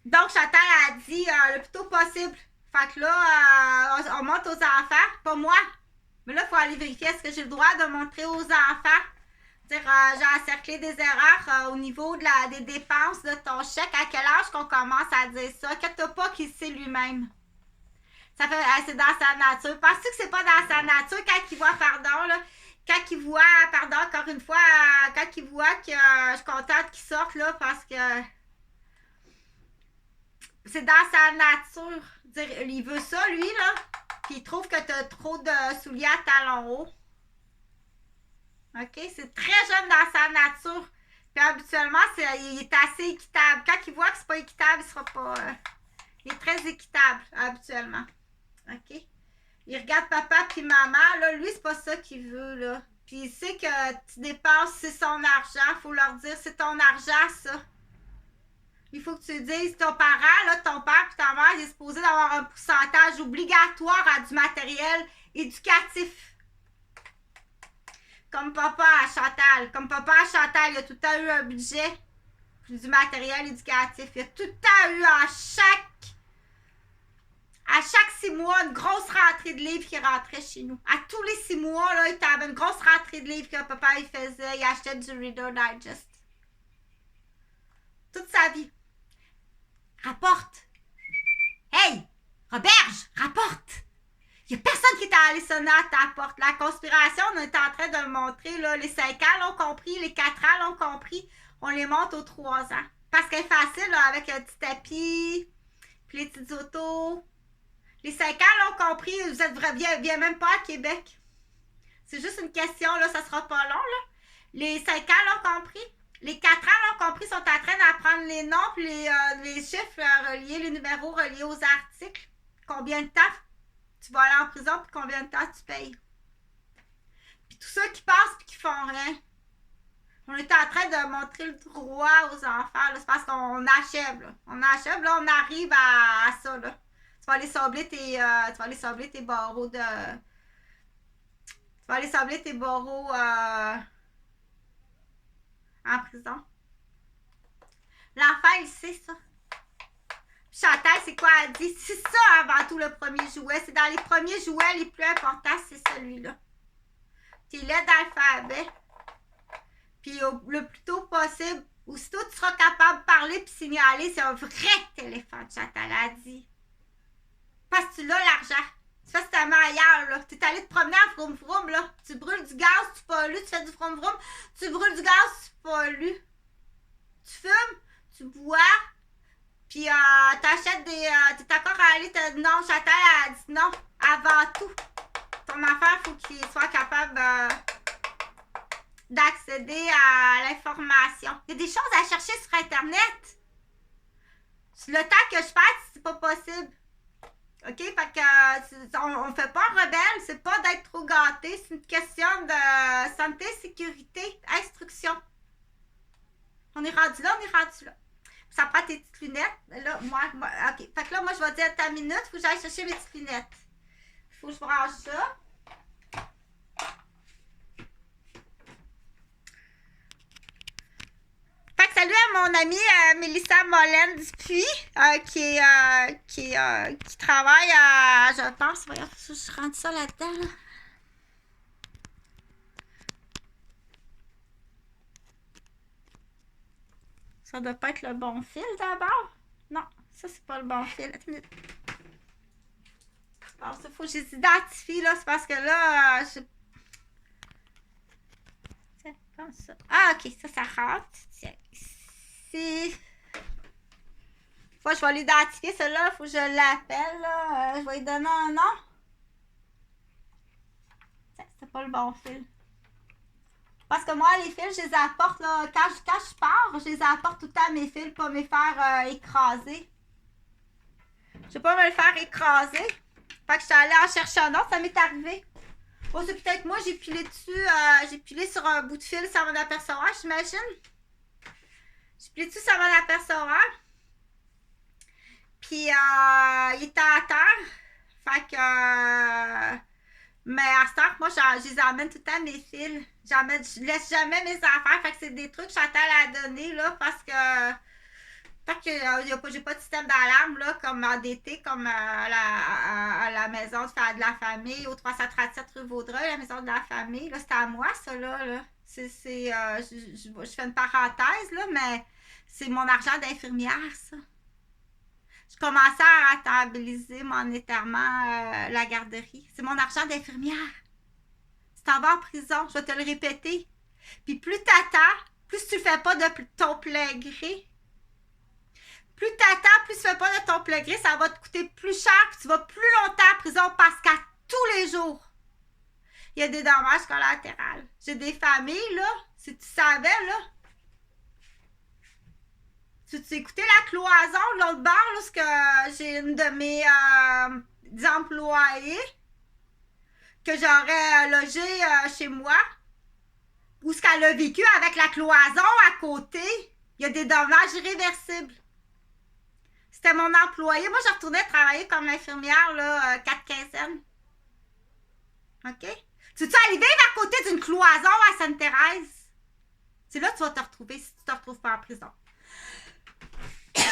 Donc, Chantal a dit le plus tôt possible. Fait que là, on montre aux enfants. Pas moi. Mais là, il faut aller vérifier est-ce que j'ai le droit de montrer aux enfants. Dire, j'ai encerclé des erreurs au niveau des dépenses de ton chèque. À quel âge qu'on commence à dire ça? Inquiète-toi pas qu'il sait lui-même. Ça fait, c'est dans sa nature. Penses-tu que c'est pas dans sa nature quand il voit pardon, là? Quand il voit, pardon, encore une fois, quand il voit que je suis contente qu'il sorte, là, parce que c'est dans sa nature. Dire, il veut ça, lui, là. Puis il trouve que tu as trop de souliers à talons hauts. OK? C'est très jeune dans sa nature. Puis habituellement, il est assez équitable. Quand il voit que c'est pas équitable, il sera pas. Il est très équitable, habituellement. OK? Il regarde papa puis maman. Là, lui, c'est pas ça qu'il veut, là. Puis il sait que tu dépenses, c'est son argent. Il faut leur dire, c'est ton argent, ça. Il faut que tu dises, ton parent, là, ton père puis ta mère, il est supposé d'avoir un pourcentage obligatoire à du matériel éducatif. Comme papa à Chantal. Comme papa à Chantal, il a tout le temps eu un budget pour du matériel éducatif. Il a tout le temps eu à chaque 6 mois une grosse rentrée de livres qui rentrait chez nous. À tous les 6 mois, là, il avait une grosse rentrée de livres que papa il faisait. Il achetait du Reader Digest. Toute sa vie. Rapporte. Hey! Roberge, rapporte! Il n'y a personne qui est allé sonner à ta porte. La conspiration, on est en train de le montrer. Là. Les 5 ans l'ont compris, les 4 ans l'ont compris. On les monte aux 3 ans. Parce qu'elle est facile là, avec un petit tapis, puis les petites autos. Les 5 ans l'ont compris. Vous êtes bien même pas à Québec. C'est juste une question, là, ça sera pas long. Là. Les 5 ans l'ont compris. Les 4 ans l'ont compris, sont en train d'apprendre les noms, puis les chiffres reliés, les numéros reliés aux articles. Combien de temps tu vas aller en prison, puis combien de temps tu payes. Puis tous ceux qui passent puis qui font rien. On est en train de montrer le droit aux enfants. C'est parce qu'on achève. Là. On achève, là, on arrive à ça. Là. Tu vas aller sabler tes barreaux de. Tu vas aller sabler tes barreaux en prison. L'enfant, il sait ça. Chantal, c'est quoi elle dit? C'est ça avant tout le premier jouet. C'est dans les premiers jouets les plus importants, c'est celui-là. Tes lettres d'alphabet. Puis le plus tôt possible, aussitôt tu seras capable de parler et signaler, c'est un vrai téléphone, Chantal a dit. Parce que tu l'as l'argent. Tu fais ta ailleurs, là. Tu es allé te promener en vroom-vroom, là. Tu brûles du gaz, tu pollues, tu fais du vroom-vroom. Tu brûles du gaz, tu pollues. Tu fumes, tu bois. Puis t'achètes des. T'es encore allé non, Chantal a dit non. Avant tout. Ton enfant, il faut qu'il soit capable d'accéder à l'information. Il y a des choses à chercher sur Internet. Le temps que je fasse, c'est pas possible. OK? Fait que on fait pas un rebelle, c'est pas d'être trop gâté, c'est une question de santé, sécurité, instruction. On est rendu là, Ça prend tes petites lunettes. Là, moi, OK. Fait que là, moi, je vais dire ta minute, faut que j'aille chercher mes petites lunettes. Faut que je branche ça. Fait que salut à mon amie Mélissa Molène Dupuis, qui travaille à, je pense, voyons, je rentre ça là-dedans, là. Ça doit pas être le bon fil d'abord. Non, ça c'est pas le bon fil. Attends une minute. Bon, ça faut que je les identifie, là, c'est parce que là, tiens, comme ça. Ah, ok, ça rentre. Tiens, ici. Faut que je vais l'identifier, celui-là, faut que je l'appelle, là. Je vais lui donner un nom. Tiens, c'est pas le bon fil. Parce que moi, les fils, je les apporte, là, quand je pars, je les apporte tout le temps, mes fils, pas me faire écraser. Je vais pas me le faire écraser. Fait que je suis allée en chercher un autre, ça m'est arrivé. Bon, c'est peut-être moi, j'ai pilé dessus, j'ai pilé sur un bout de fil sans m'en apercevoir, j'imagine. J'ai pilé dessus sans m'en apercevoir. Puis, il était à terre. Fait que... mais à ce temps, moi, je les emmène tout le temps, mes fils. Je laisse jamais mes affaires. Fait que c'est des trucs que j'attends à donner, là, parce que... Tant que j'ai pas de système d'alarme, là, comme en DT, comme à la maison de la famille, au 337 rue Vaudreuil, la maison de la famille. Là, c'est à moi, ça, là. Je fais une parenthèse, là, mais c'est mon argent d'infirmière, ça. Je commençais à rentabiliser monétairement la garderie. C'est mon argent d'infirmière. Tu t'en vas en prison, je vais te le répéter. Puis plus t'attends, plus tu le fais pas de ton plein gré. Plus t'attends, plus tu fais pas de ton plein gré, ça va te coûter plus cher, puis tu vas plus longtemps en prison parce qu'à tous les jours, il y a des dommages collatéraux. J'ai des familles, là, si tu savais, là, tu écoutais la cloison de l'autre bord, lorsque j'ai une de mes employés que j'aurais logé chez moi, ou ce qu'elle a vécu avec la cloison à côté, il y a des dommages irréversibles. C'était mon employé. Moi, je retournais travailler comme infirmière, là, 4 quinzaines. OK? Tu veux aller vivre à côté d'une cloison à Sainte-Thérèse? C'est là que tu vas te retrouver si tu te retrouves pas en prison. Tu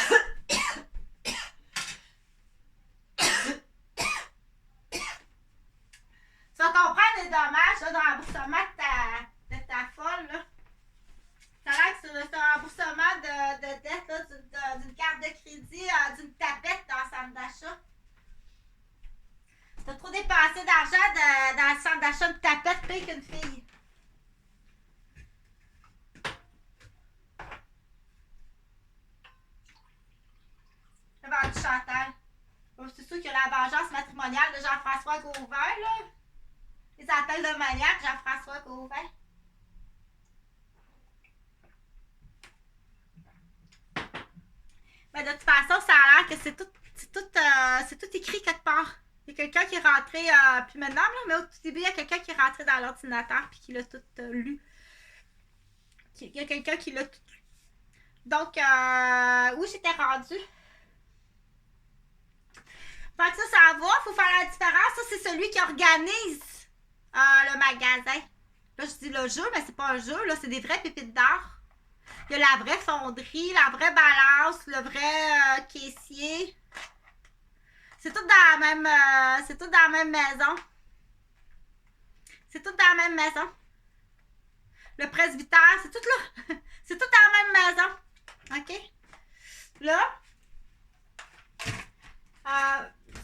vas comprendre les dommages là, dans le remboursement de ta folle. Là. Ça a l'air que c'est un remboursement de dette d'une carte de crédit, d'une tapette dans le centre d'achat. Tu as trop dépensé d'argent dans le centre d'achat de tapette, pire qu'une fille. J'ai vendu Chantal. Bon, c'est sûr qu'il y a la vengeance matrimoniale de Jean-François Gauvin, là. Les appels de maniaque, Jean-François Gauvin. Mais de toute façon, ça a l'air que c'est tout écrit quelque part. Il y a quelqu'un qui est rentré, puis maintenant, là, mais au tout début, il y a quelqu'un qui est rentré dans l'ordinateur puis qui l'a tout lu. Il y a quelqu'un qui l'a tout lu. Donc, où j'étais rendue? Fait que ça va, il faut faire la différence. Ça, c'est celui qui organise le magasin. Là, je dis le jeu, mais c'est pas un jeu, là, c'est des vraies pépites d'or. Il y a la vraie fonderie, la vraie balance, le vrai caissier. C'est tout dans la même, c'est tout dans la même maison. C'est tout dans la même maison. Le presbytère, c'est tout là. C'est tout dans la même maison. OK? Là,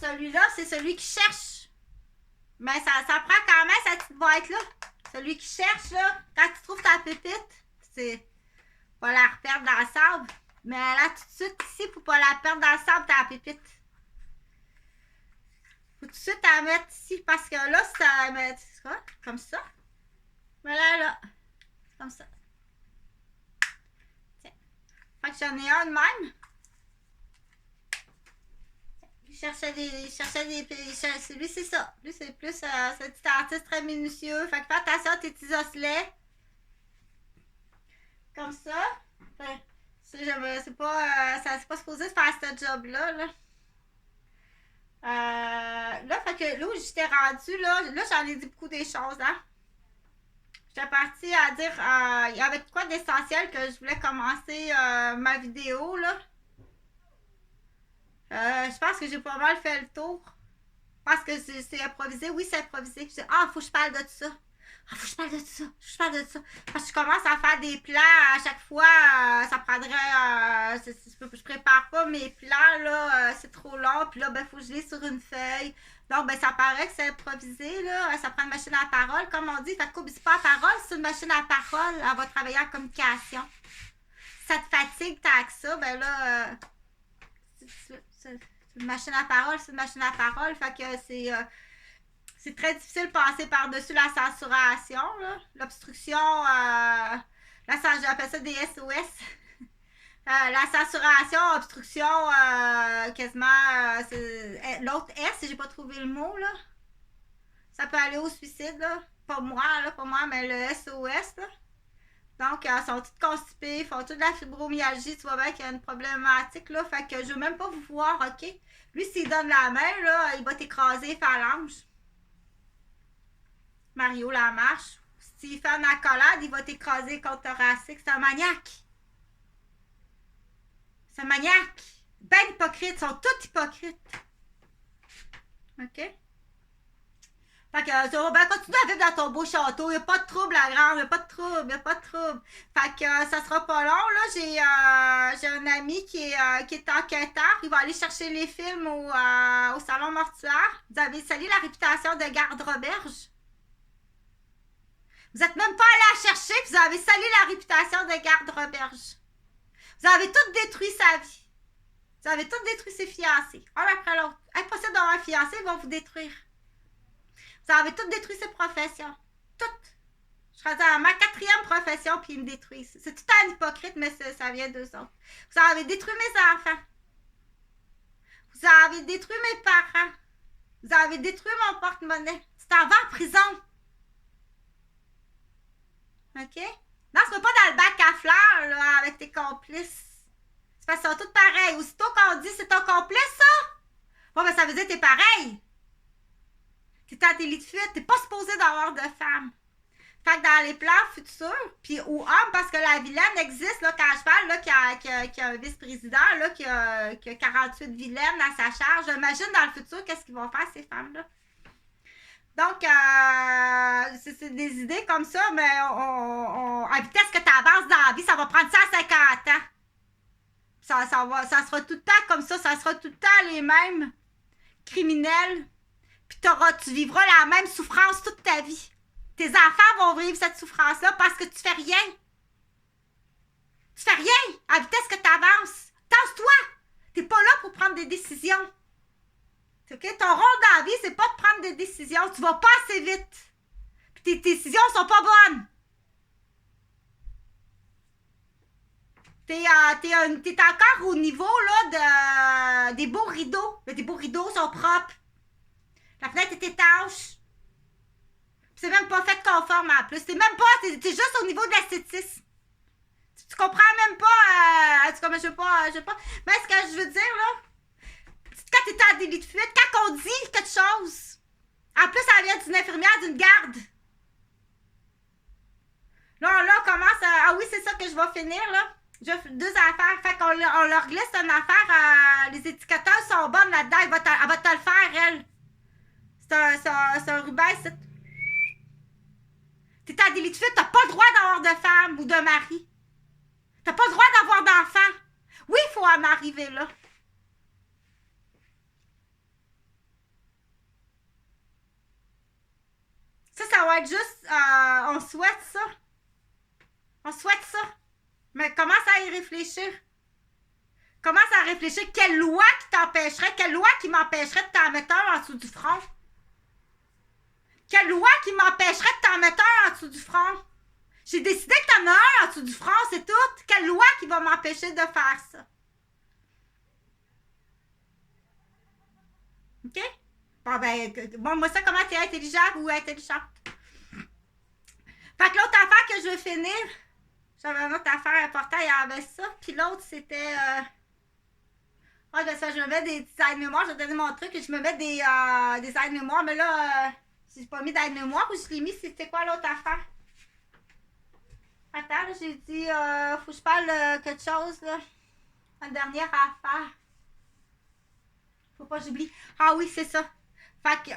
celui-là, c'est celui qui cherche. Mais ça prend quand même cette petite boîte-là. Celui qui cherche, là, quand tu trouves ta pépite, c'est pas la reperdre dans le sable. Mais là, tout de suite, ici, pour pas la perdre dans le sable, ta pépite. Faut tout de suite la mettre ici. Parce que là, ça met. C'est quoi? Comme ça. Mais là. C'est comme ça. Tiens. Fait que j'en ai un de même. Il cherchait des. Lui, c'est ça. Lui, c'est plus. C'est un petit artiste très minutieux. Fait que fais attention à tes petits osselets. Comme ça. C'est pas supposé de faire ce job-là. Là, fait que là où j'étais rendue, là j'en ai dit beaucoup des choses, hein. J'étais partie à dire, il y avait de quoi d'essentiel que je voulais commencer ma vidéo, là. Je pense que j'ai pas mal fait le tour. Parce que c'est improvisé. Oui, c'est improvisé. Je dis, faut que je parle de ça. Faut que je parle de ça. Faut que je parle de ça. Parce que je commence à faire des plans à chaque fois. Ça prendrait. Je prépare pas mes plans, là. C'est trop long. Puis là, ben, faut que je lis sur une feuille. Donc, ben, ça paraît que c'est improvisé, là. Ça prend une machine à parole, comme on dit. Fait que qu'oublie pas la parole, c'est une machine à parole. Elle va travailler en communication. Si ça te fatigue tant que ça, ben là. C'est une machine à parole, c'est une machine à parole. Fait que c'est très difficile de passer par-dessus la censuration, l'obstruction, j'appelle ça des SOS. La censuration, obstruction, quasiment, l'autre S, j'ai pas trouvé le mot, là. Ça peut aller au suicide, là. Pas moi, mais le SOS, là. Donc, ils sont toutes constipées, ils font toute la fibromyalgie. Tu vois bien qu'il y a une problématique, là. Fait que je veux même pas vous voir, OK? Lui, s'il donne la main, là, il va t'écraser phalange. Mario Lamarche. S'il fait une accolade, il va t'écraser contre thoracique. C'est un maniaque. C'est un maniaque. Ben hypocrite. Ils sont tous hypocrites. OK? Fait que tu vas bien continuer à vivre dans ton beau château. Il n'y a pas de trouble, la grande. Il n'y a pas de trouble. Il n'y a pas de trouble. Fait que ça sera pas long. Là, j'ai un ami qui est enquêteur. Il va aller chercher les films au salon mortuaire. Vous avez sali la réputation de garde-roberge. Vous n'êtes même pas allé la chercher. Puis vous avez sali la réputation de garde-roberge. Vous avez tout détruit sa vie. Vous avez tout détruit ses fiancés. Un après l'autre. Impossible d'avoir un fiancé, ils vont vous détruire. Vous avez tout détruit ses professions. Toutes. Je suis rendue à ma 4e profession, puis ils me détruisent. C'est tout un hypocrite, mais ça vient d'eux autres. Vous avez détruit mes enfants. Vous avez détruit mes parents. Vous avez détruit mon porte-monnaie. Tu t'en vas en prison. OK? Non, c'est pas dans le bac à fleurs, là, avec tes complices. C'est parce qu'ils sont tous pareils. Aussitôt qu'on dit c'est ton complice, ça? Bon, ben ça veut dire que t'es pareil. T'es en délit de fuite. T'es pas supposé d'avoir de femme. Fait que dans les plans futurs, puis ou hommes, parce que la vilaine existe, là, quand je parle, là, qu'il y a un vice-président, là, qui a 48 vilaines à sa charge. J'imagine dans le futur, qu'est-ce qu'ils vont faire, ces femmes-là. Donc, c'est des idées comme ça, mais à vitesse que tu avances dans la vie, ça va prendre 150 ans. Ça sera tout le temps comme ça sera tout le temps les mêmes criminels. Puis tu vivras la même souffrance toute ta vie. Tes enfants vont vivre cette souffrance-là parce que tu fais rien. Tu fais rien à vitesse que tu avances. Tasse-toi. T'es pas là pour prendre des décisions. Okay? Ton rôle dans la vie, c'est pas de prendre des décisions. Tu vas pas assez vite. Puis tes décisions sont pas bonnes. T'es encore au niveau là, des beaux rideaux. Mais tes beaux rideaux sont propres. La fenêtre est étanche. C'est même pas fait conforme en plus. T'es même pas. T'es juste au niveau de l'esthétisme. Tu comprends même pas. En tout cas, je sais pas. Mais ce que je veux dire, là, quand t'es en délit de fuite, quand on dit quelque chose, en plus, ça vient d'une infirmière, d'une garde. Là, on commence à. Ah oui, c'est ça que je vais finir, là. J'ai 2 affaires. Fait qu'on leur glisse une affaire. Les étiqueteurs sont bonnes là-dedans. Elle va te le faire, elle. C'est un ruban, c'est. T'es en délit de fuite, t'as pas le droit d'avoir de femme ou de mari. T'as pas le droit d'avoir d'enfant. Oui, il faut en arriver là. Ça va être juste. On souhaite ça. On souhaite ça. Mais commence à y réfléchir. Commence à réfléchir. Quelle loi qui t'empêcherait, quelle loi qui m'empêcherait de t'en mettre un en dessous du front? Quelle loi qui m'empêcherait de t'en mettre un en dessous du front? J'ai décidé que t'en as un en dessous du front, c'est tout. Quelle loi qui va m'empêcher de faire ça? OK? Bon, moi, ça, comment t'es intelligente ou intelligente? Fait que l'autre affaire que je veux finir, j'avais une autre affaire importante, il y avait ça. Puis l'autre, c'était. Je me mets des aides-mémoire, je vais te donner mon truc, et je me mets des aides-mémoire, mais là, j'ai pas mis d'aide-mémoire ou je l'ai mis, c'était quoi l'autre affaire? Attends, là, j'ai dit, faut que je parle de quelque chose, là. Une dernière affaire. Faut pas que j'oublie. Ah oui, c'est ça. Fait que,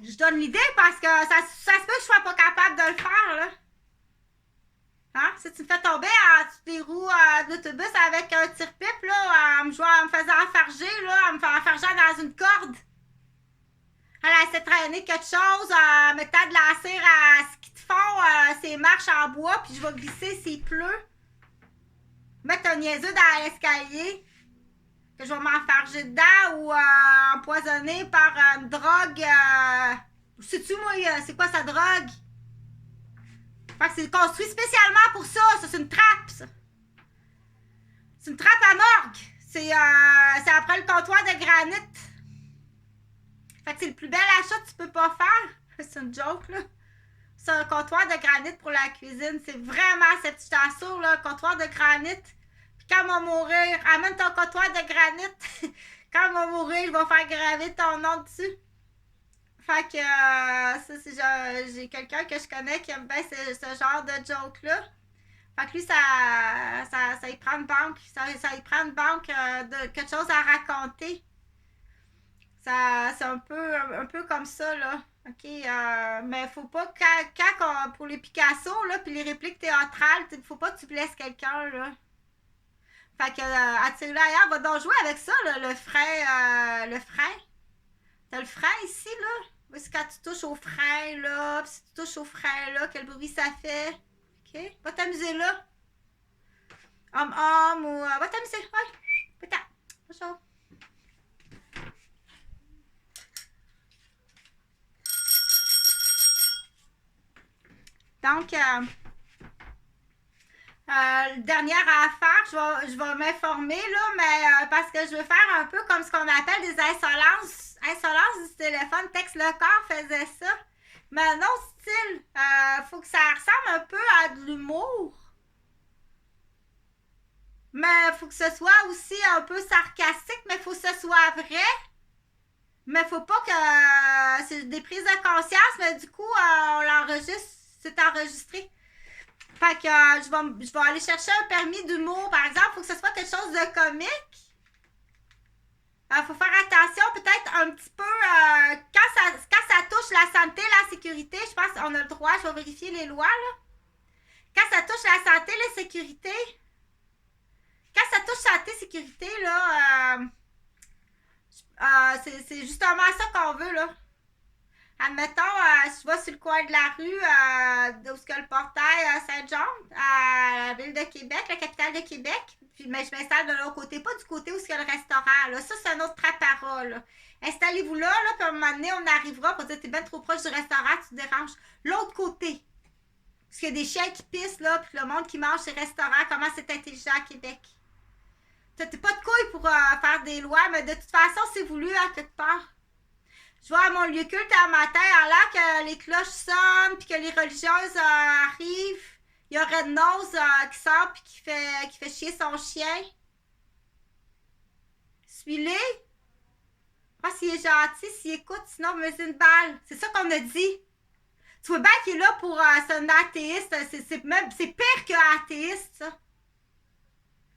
je donne l'idée parce que ça se peut que je sois pas capable de le faire, là. Hein? Si tu me fais tomber en dessous des roues d'autobus avec un tire-pipe, là, en me faisant enfarger, là, en me faisant enfarger dans une corde. Elle essaie de traîner quelque chose, mettant de la cire à ce qu'ils te font, ces marches en bois, puis je vais glisser s'il pleut. Mettre un niaiseux dans l'escalier, que je vais m'enfarger dedans ou empoisonner par une drogue. Sais-tu, moi, c'est quoi sa drogue? Fait que c'est construit spécialement pour ça. Ça, c'est une trappe, ça. C'est une trappe à morgue. C'est après le comptoir de granit. Fait que c'est le plus bel achat que tu peux pas faire. C'est une joke, là. C'est un comptoir de granit pour la cuisine. C'est vraiment, cette petite assure, là, un comptoir de granit. Puis quand on va mourir, amène ton comptoir de granit. Quand on va mourir, je vais faire graver ton nom dessus. Fait que ça, c'est j'ai quelqu'un que je connais qui aime bien ce genre de joke-là. Fait que lui, ça y prend une banque. Ça y prend une banque de quelque chose à raconter. C'est un peu comme ça, là. OK? Mais faut pas, pour les Picasso, là, puis les répliques théâtrales, faut pas que tu blesses quelqu'un, là. Fait que, attire-le ailleurs, va donc jouer avec ça, là, le frein. Le frein. T'as le frein ici, là. C'est quand tu touches au frein, là. Puis si tu touches au frein, là, quel bruit ça fait. OK? Va t'amuser là. Ou. Va t'amuser. Ouais. Putain. Bonjour. Donc, dernière affaire, je vais m'informer, là, mais parce que je veux faire un peu comme ce qu'on appelle des insolences. Insolences du téléphone. Texte le corps faisait ça. Mais non, style. Faut que ça ressemble un peu à de l'humour. Mais faut que ce soit aussi un peu sarcastique, mais faut que ce soit vrai. Mais faut pas que c'est des prises de conscience, mais du coup, on l'enregistre, c'est enregistré. Fait que je vais aller chercher un permis d'humour, par exemple. Faut que ce soit quelque chose de comique. Faut faire attention, peut-être un petit peu, quand ça touche la santé, la sécurité, je pense qu'on a le droit, je vais vérifier les lois, là. Quand ça touche la santé, la sécurité, quand ça touche santé, sécurité, là, c'est justement ça qu'on veut, là. Admettons, je vais sur le coin de la rue, où est-ce que le portail Saint-Jean, à la ville de Québec, la capitale de Québec, puis mais je m'installe de l'autre côté, pas du côté où est-ce qu'il y a le restaurant, là. Ça, c'est un autre trapara, là. Installez-vous là, puis à un moment donné, on arrivera pour dire, t'es bien trop proche du restaurant, tu te déranges. L'autre côté, parce qu'il y a des chiens qui pissent, là, puis le monde qui mange ces restaurants, comment c'est intelligent à Québec. T'as pas de couilles pour faire des lois, mais de toute façon, c'est voulu à quelque part. Je vais à mon lieu culte un matin, en l'air que les cloches sonnent, puis que les religieuses arrivent. Il y a Red Nose qui sort, puis qui fait chier son chien. Suis-les. Ah, s'il est gentil, s'il écoute, sinon, me met une balle. C'est ça qu'on a dit. Tu vois bien qu'il est là pour c'est un athéiste. C'est pire que athéiste, ça.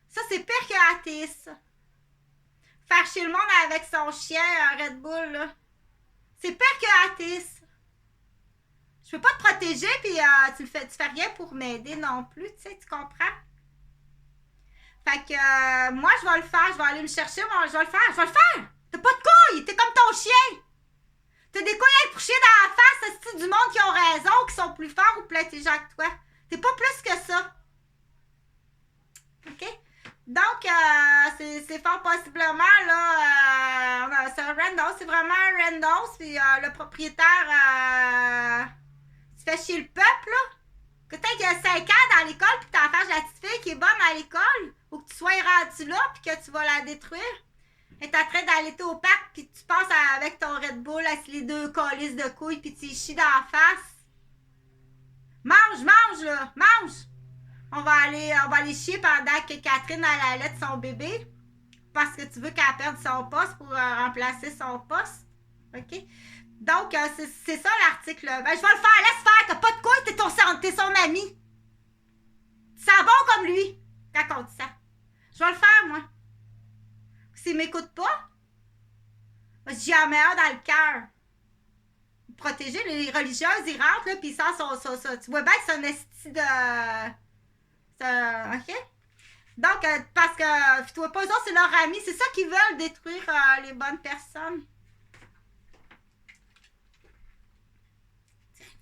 Ça, c'est pire que athéiste, ça. Faire chier le monde avec son chien, Red Bull, là. C'est pire que athéiste. Je peux pas te protéger, puis tu fais rien pour m'aider non plus, tu sais, tu comprends? Fait que moi, je vais le faire, je vais aller me chercher, moi, je vais le faire. T'as pas de couilles, t'es comme ton chien. T'as des couilles à te coucher dans la face, c'est du monde qui ont raison, qui sont plus forts ou plus intelligents que toi. T'es pas plus que ça. OK? Donc, c'est fort possiblement, là, c'est un Randos, c'est vraiment un Randos, puis le propriétaire tu fais chier le peuple, là. Peut-être qu'il y a 5 ans dans l'école, puis t'enferges la petite fille qui est bonne à l'école, ou que tu sois rendu là, puis que tu vas la détruire. Elle est en train d'aller au parc, puis tu passes avec ton Red Bull, avec les 2 colis de couilles, puis tu y chies dans la face. Mange, là, mange! On va aller chier pendant que Catherine allait son bébé, parce que tu veux qu'elle perde son poste pour remplacer son poste. OK? Donc, c'est ça l'article. Ben, je vais le faire, laisse faire, t'as pas de quoi, t'es son ami. Tu sens bon comme lui, quand on dit ça. Je vais le faire, moi. S'il m'écoute pas, j'ai la meilleure dans le cœur. Protéger les religieuses, ils rentrent, là, pis ils sortent tu vois bien que c'est un esti de... OK? Donc, parce que, toi pas, eux autres, c'est leur ami. C'est ça qu'ils veulent, détruire les bonnes personnes.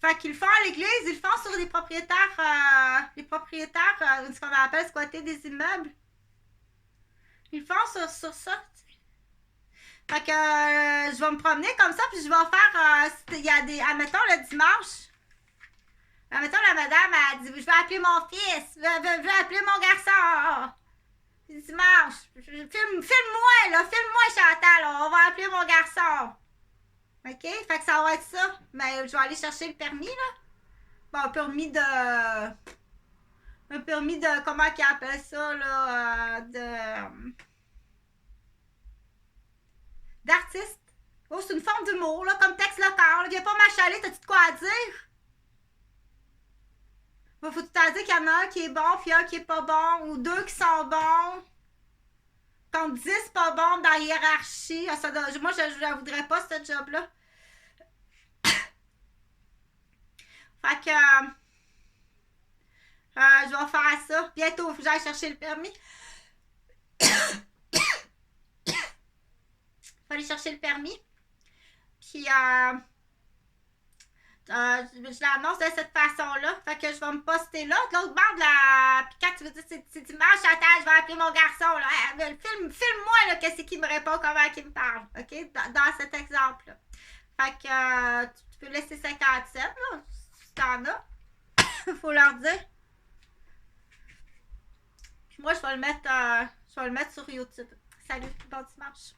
Fait qu'ils le font à l'église, ils le font sur les propriétaires, ce qu'on appelle squatter des immeubles. Ils le font sur ça. Fait que je vais me promener comme ça, puis je vais faire, il y a des, admettons, le dimanche, admettons, la madame, a dit, je vais appeler mon fils, je vais appeler mon garçon. Dimanche, filme-moi, là, filme-moi, Chantal, on va appeler mon garçon. OK? Fait que ça va être ça. Mais je vais aller chercher le permis, là. Bon, un permis de, comment qu'ils appellent ça, là, d'artiste. Oh, c'est une forme d'humour, là, comme texte local. Viens pas m'achaler, t'as-tu de quoi à dire? Bon, faut tout à dire qu'il y en a un qui est bon, puis un qui est pas bon, ou deux qui sont bons. Comme 10 pas bons dans la hiérarchie. Moi, je ne voudrais pas, ce job-là. Fait que je vais faire ça. Bientôt, faut que j'aille chercher le permis. Faut aller chercher le permis. Puis je l'annonce de cette façon-là. Fait que je vais me poster là. De l'autre bord de la. Puis quand tu veux dire c'est dimanche, attends, je vais appeler mon garçon. Là. Filme-moi là, qu'est-ce qu'il me répond, comment il me parle. OK? Dans cet exemple-là. Fait que tu peux laisser 57 là, si t'en as. Faut leur dire. Puis moi, je vais le mettre sur YouTube. Salut, bon dimanche.